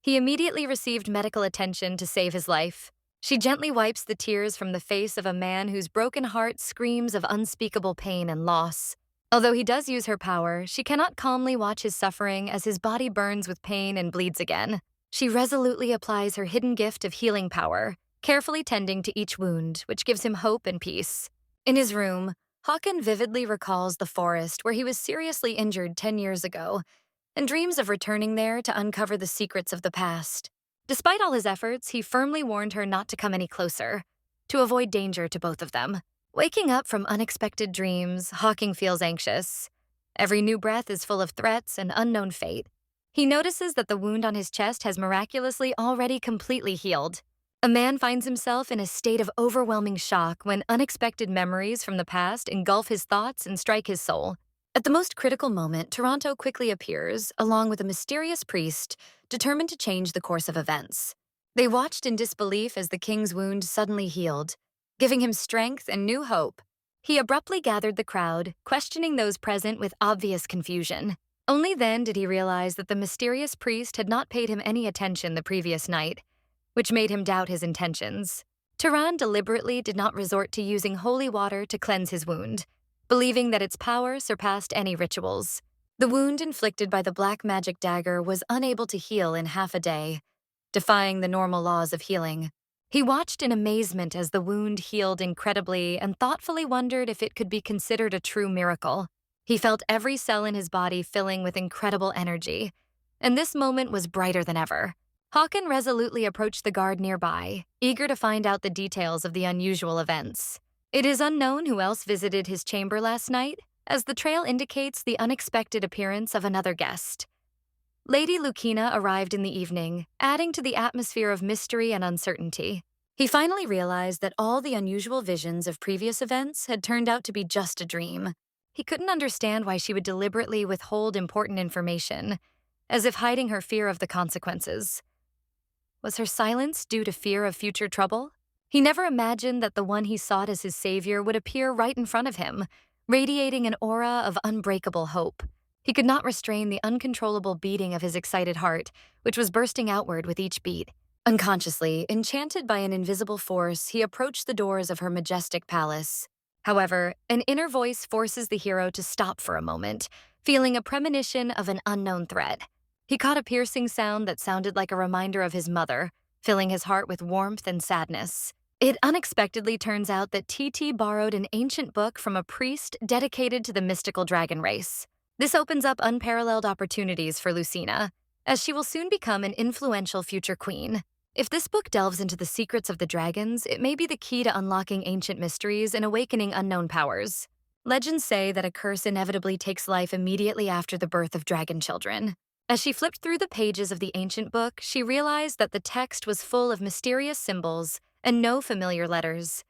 He immediately received medical attention to save his life. She gently wipes the tears from the face of a man whose broken heart screams of unspeakable pain and loss. Although he does use her power, she cannot calmly watch his suffering as his body burns with pain and bleeds again. She resolutely applies her hidden gift of healing power, carefully tending to each wound, which gives him hope and peace. In his room, Hawken vividly recalls the forest where he was seriously injured 10 years ago, and dreams of returning there to uncover the secrets of the past. Despite all his efforts, he firmly warned her not to come any closer, to avoid danger to both of them. Waking up from unexpected dreams, Hawking feels anxious. Every new breath is full of threats and unknown fate. He notices that the wound on his chest has miraculously already completely healed. A man finds himself in a state of overwhelming shock when unexpected memories from the past engulf his thoughts and strike his soul. At the most critical moment, Toronto quickly appears, along with a mysterious priest, determined to change the course of events. They watched in disbelief as the king's wound suddenly healed, giving him strength and new hope. He abruptly gathered the crowd, questioning those present with obvious confusion. Only then did he realize that the mysterious priest had not paid him any attention the previous night, which made him doubt his intentions. Turan deliberately did not resort to using holy water to cleanse his wound, believing that its power surpassed any rituals. The wound inflicted by the black magic dagger was unable to heal in half a day, defying the normal laws of healing. He watched in amazement as the wound healed incredibly and thoughtfully wondered if it could be considered a true miracle. He felt every cell in his body filling with incredible energy, and this moment was brighter than ever. Hawken resolutely approached the guard nearby, eager to find out the details of the unusual events. It is unknown who else visited his chamber last night, as the trail indicates the unexpected appearance of another guest. Lady Lucina arrived in the evening, adding to the atmosphere of mystery and uncertainty. He finally realized that all the unusual visions of previous events had turned out to be just a dream. He couldn't understand why she would deliberately withhold important information, as if hiding her fear of the consequences. Was her silence due to fear of future trouble? He never imagined that the one he sought as his savior would appear right in front of him, radiating an aura of unbreakable hope. He could not restrain the uncontrollable beating of his excited heart, which was bursting outward with each beat. Unconsciously, enchanted by an invisible force, he approached the doors of her majestic palace. However, an inner voice forces the hero to stop for a moment, feeling a premonition of an unknown threat. He caught a piercing sound that sounded like a reminder of his mother, filling his heart with warmth and sadness. It unexpectedly turns out that TT borrowed an ancient book from a priest dedicated to the mystical dragon race. This opens up unparalleled opportunities for Lucina, as she will soon become an influential future queen. If this book delves into the secrets of the dragons, it may be the key to unlocking ancient mysteries and awakening unknown powers. Legends say that a curse inevitably takes life immediately after the birth of dragon children. As she flipped through the pages of the ancient book, she realized that the text was full of mysterious symbols and no familiar letters.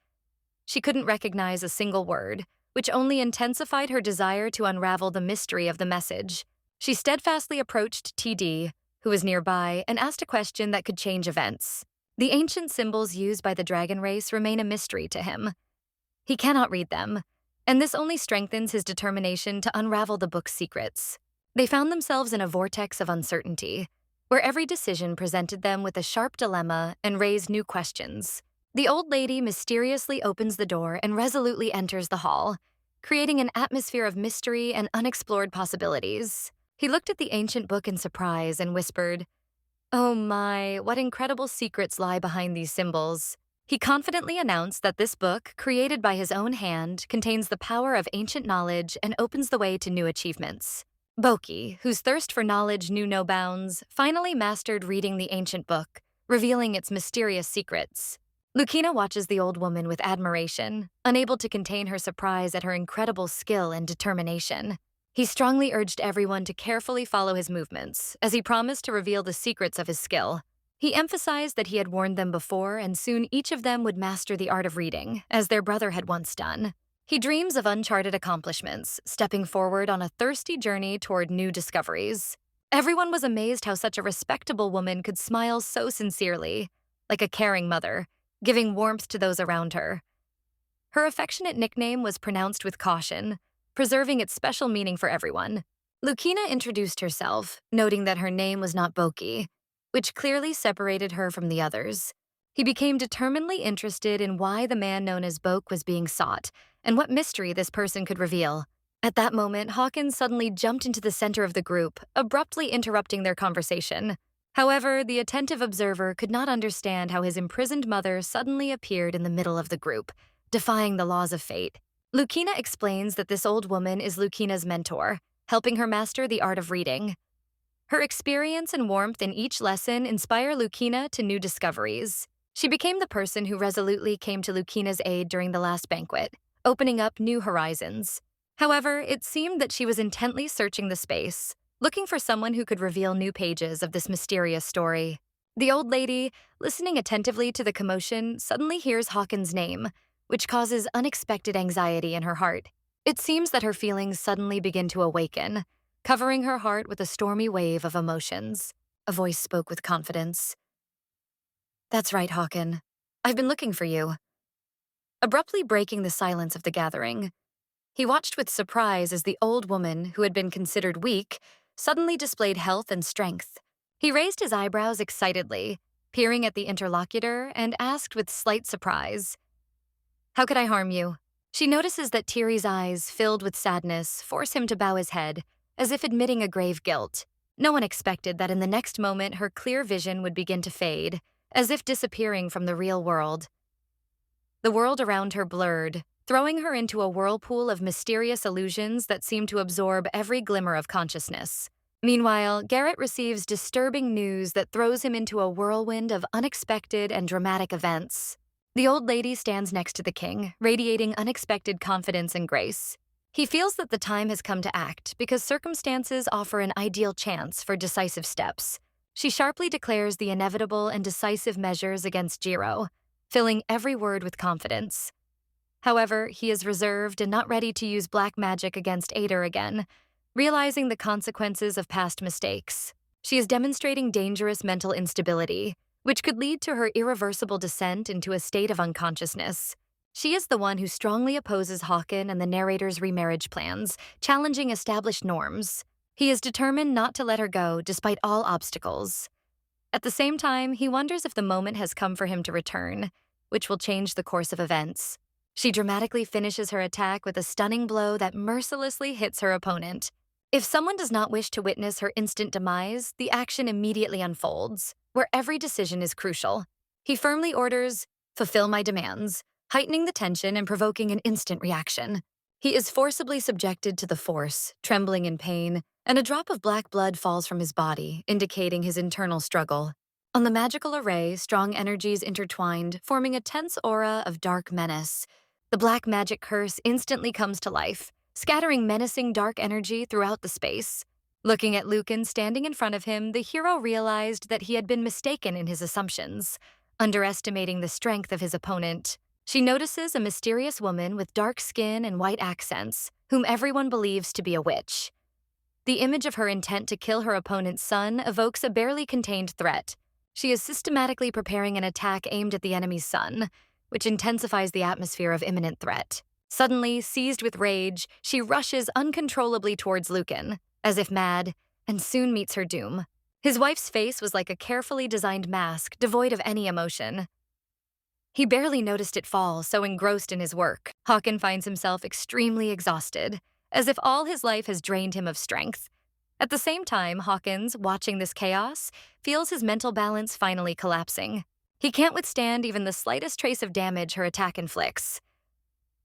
She couldn't recognize a single word, which only intensified her desire to unravel the mystery of the message. She steadfastly approached TD, who was nearby, and asked a question that could change events. The ancient symbols used by the dragon race remain a mystery to him. He cannot read them, and this only strengthens his determination to unravel the book's secrets. They found themselves in a vortex of uncertainty, where every decision presented them with a sharp dilemma and raised new questions. The old lady mysteriously opens the door and resolutely enters the hall, creating an atmosphere of mystery and unexplored possibilities. He looked at the ancient book in surprise and whispered, "Oh my, what incredible secrets lie behind these symbols." He confidently announced that this book, created by his own hand, contains the power of ancient knowledge and opens the way to new achievements. Boki, whose thirst for knowledge knew no bounds, finally mastered reading the ancient book, revealing its mysterious secrets. Lucina watches the old woman with admiration, unable to contain her surprise at her incredible skill and determination. He strongly urged everyone to carefully follow his movements, as he promised to reveal the secrets of his skill. He emphasized that he had warned them before, and soon each of them would master the art of reading, as their brother had once done. He dreams of uncharted accomplishments, stepping forward on a thirsty journey toward new discoveries. Everyone was amazed how such a respectable woman could smile so sincerely, like a caring mother, giving warmth to those around her. Her affectionate nickname was pronounced with caution, preserving its special meaning for everyone. Lucina introduced herself, noting that her name was not Boki, which clearly separated her from the others. He became determinedly interested in why the man known as Boke was being sought, and what mystery this person could reveal. At that moment, Hawkins suddenly jumped into the center of the group, abruptly interrupting their conversation. However, the attentive observer could not understand how his imprisoned mother suddenly appeared in the middle of the group, defying the laws of fate. Lucina explains that this old woman is Lucina's mentor, helping her master the art of reading. Her experience and warmth in each lesson inspire Lucina to new discoveries. She became the person who resolutely came to Lucina's aid during the last banquet, opening up new horizons. However, it seemed that she was intently searching the space, looking for someone who could reveal new pages of this mysterious story. The old lady, listening attentively to the commotion, suddenly hears Hawkins' name, which causes unexpected anxiety in her heart. It seems that her feelings suddenly begin to awaken, covering her heart with a stormy wave of emotions. A voice spoke with confidence. "That's right, Hawken. I've been looking for you." Abruptly breaking the silence of the gathering, he watched with surprise as the old woman, who had been considered weak, suddenly displayed health and strength. He raised his eyebrows excitedly, peering at the interlocutor, and asked with slight surprise, "How could I harm you?" She notices that Tiri's eyes, filled with sadness, force him to bow his head, as if admitting a grave guilt. No one expected that in the next moment her clear vision would begin to fade, as if disappearing from the real world. The world around her blurred, throwing her into a whirlpool of mysterious illusions that seem to absorb every glimmer of consciousness. Meanwhile, Garrett receives disturbing news that throws him into a whirlwind of unexpected and dramatic events. The old lady stands next to the king, radiating unexpected confidence and grace. He feels that the time has come to act because circumstances offer an ideal chance for decisive steps. She sharply declares the inevitable and decisive measures against Jiro, filling every word with confidence. However, he is reserved and not ready to use black magic against Ader again, realizing the consequences of past mistakes. She is demonstrating dangerous mental instability, which could lead to her irreversible descent into a state of unconsciousness. She is the one who strongly opposes Hawken and the narrator's remarriage plans, challenging established norms. He is determined not to let her go despite all obstacles. At the same time, he wonders if the moment has come for him to return, which will change the course of events. She dramatically finishes her attack with a stunning blow that mercilessly hits her opponent. If someone does not wish to witness her instant demise, the action immediately unfolds, where every decision is crucial. He firmly orders, "Fulfill my demands," heightening the tension and provoking an instant reaction. He is forcibly subjected to the force, trembling in pain, and a drop of black blood falls from his body, indicating his internal struggle. On the magical array, strong energies intertwined, forming a tense aura of dark menace. The black magic curse instantly comes to life, scattering menacing dark energy throughout the space. Looking at Lucan standing in front of him, the hero realized that he had been mistaken in his assumptions, underestimating the strength of his opponent. She notices a mysterious woman with dark skin and white accents, whom everyone believes to be a witch. The image of her intent to kill her opponent's son evokes a barely contained threat. She is systematically preparing an attack aimed at the enemy's son, which intensifies the atmosphere of imminent threat. Suddenly, seized with rage, she rushes uncontrollably towards Lucan, as if mad, and soon meets her doom. His wife's face was like a carefully designed mask, devoid of any emotion. He barely noticed it fall, so engrossed in his work. Hawken finds himself extremely exhausted, as if all his life has drained him of strength. At the same time, Hawkins, watching this chaos, feels his mental balance finally collapsing. He can't withstand even the slightest trace of damage her attack inflicts.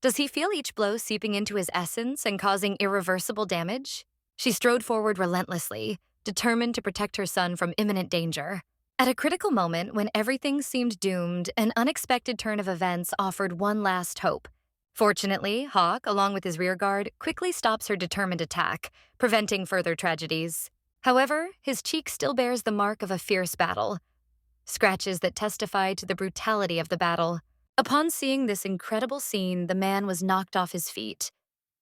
Does he feel each blow seeping into his essence and causing irreversible damage? She strode forward relentlessly, determined to protect her son from imminent danger. At a critical moment, when everything seemed doomed, an unexpected turn of events offered one last hope. Fortunately, Hawk, along with his rearguard, quickly stops her determined attack, preventing further tragedies. However, his cheek still bears the mark of a fierce battle, scratches that testify to the brutality of the battle. Upon seeing this incredible scene, the man was knocked off his feet.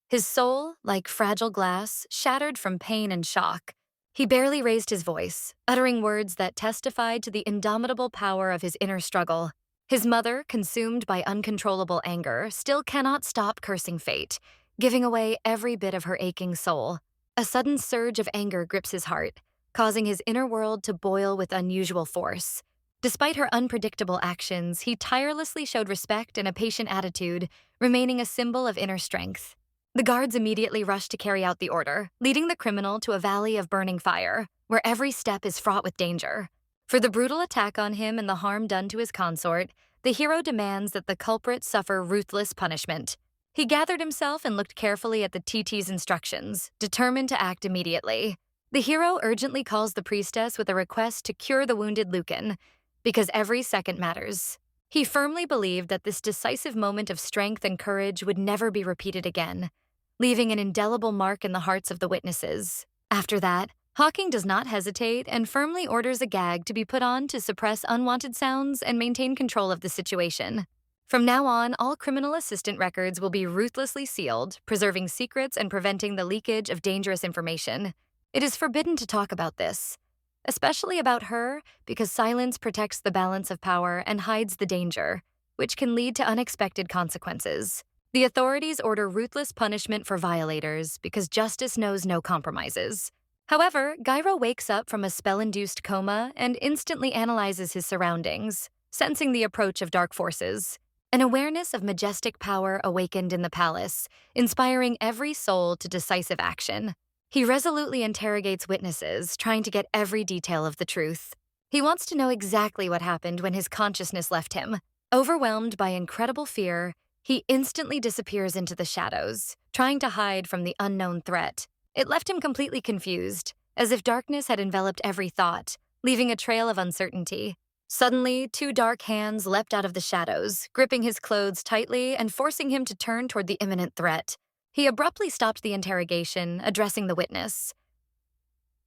His soul, like fragile glass, shattered from pain and shock. He barely raised his voice, uttering words that testified to the indomitable power of his inner struggle. His mother, consumed by uncontrollable anger, still cannot stop cursing fate, giving away every bit of her aching soul. A sudden surge of anger grips his heart, causing his inner world to boil with unusual force. Despite her unpredictable actions, he tirelessly showed respect and a patient attitude, remaining a symbol of inner strength. The guards immediately rushed to carry out the order, leading the criminal to a valley of burning fire, where every step is fraught with danger. For the brutal attack on him and the harm done to his consort, the hero demands that the culprit suffer ruthless punishment. He gathered himself and looked carefully at the TT's instructions, determined to act immediately. The hero urgently calls the priestess with a request to cure the wounded Lucan, because every second matters. He firmly believed that this decisive moment of strength and courage would never be repeated again, leaving an indelible mark in the hearts of the witnesses. After that, Hawking does not hesitate and firmly orders a gag to be put on to suppress unwanted sounds and maintain control of the situation. From now on, all criminal assistant records will be ruthlessly sealed, preserving secrets and preventing the leakage of dangerous information. It is forbidden to talk about this, especially about her, because silence protects the balance of power and hides the danger, which can lead to unexpected consequences. The authorities order ruthless punishment for violators because justice knows no compromises. However, Gyro wakes up from a spell-induced coma and instantly analyzes his surroundings, sensing the approach of dark forces. An awareness of majestic power awakened in the palace, inspiring every soul to decisive action. He resolutely interrogates witnesses, trying to get every detail of the truth. He wants to know exactly what happened when his consciousness left him. Overwhelmed by incredible fear, He instantly disappears into the shadows, trying to hide from the unknown threat. It left him completely confused, as if darkness had enveloped every thought, leaving a trail of uncertainty. Suddenly, two dark hands leapt out of the shadows, gripping his clothes tightly and forcing him to turn toward the imminent threat. He abruptly stopped the interrogation, addressing the witness.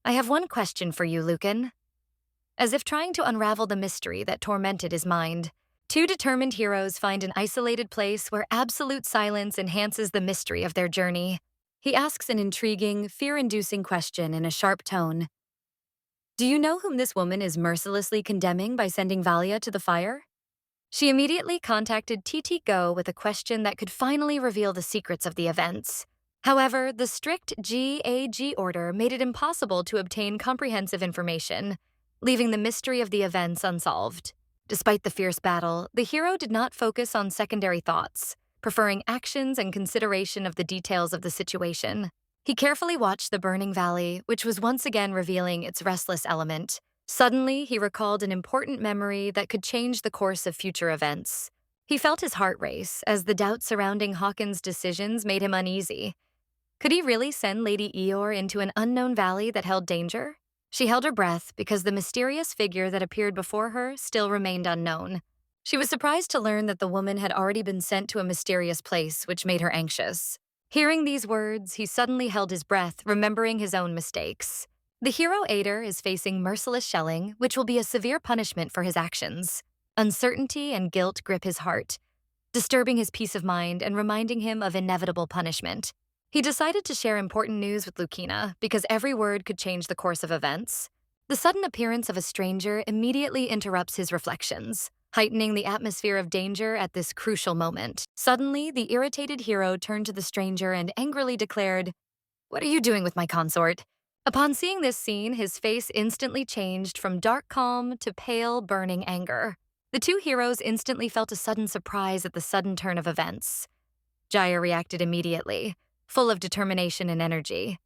"I have one question for you, Lucan." As if trying to unravel the mystery that tormented his mind, two determined heroes find an isolated place where absolute silence enhances the mystery of their journey. He asks an intriguing, fear-inducing question in a sharp tone. "Do you know whom this woman is mercilessly condemning by sending Valia to the fire?" She immediately contacted TT Go with a question that could finally reveal the secrets of the events. However, the strict GAG order made it impossible to obtain comprehensive information, leaving the mystery of the events unsolved. Despite the fierce battle, the hero did not focus on secondary thoughts, preferring actions and consideration of the details of the situation. He carefully watched the burning valley, which was once again revealing its restless element. Suddenly, he recalled an important memory that could change the course of future events. He felt his heart race as the doubt surrounding Hawkins' decisions made him uneasy. Could he really send Lady Eeyore into an unknown valley that held danger? She held her breath because the mysterious figure that appeared before her still remained unknown. She was surprised to learn that the woman had already been sent to a mysterious place, which made her anxious. Hearing these words, he suddenly held his breath, remembering his own mistakes. The hero Ader is facing merciless shelling, which will be a severe punishment for his actions. Uncertainty and guilt grip his heart, disturbing his peace of mind and reminding him of inevitable punishment. He decided to share important news with Lucina because every word could change the course of events. The sudden appearance of a stranger immediately interrupts his reflections, heightening the atmosphere of danger at this crucial moment. Suddenly, the irritated hero turned to the stranger and angrily declared, "What are you doing with my consort?" Upon seeing this scene, his face instantly changed from dark calm to pale, burning anger. The two heroes instantly felt a sudden surprise at the sudden turn of events. Jaya reacted immediately, full of determination and energy.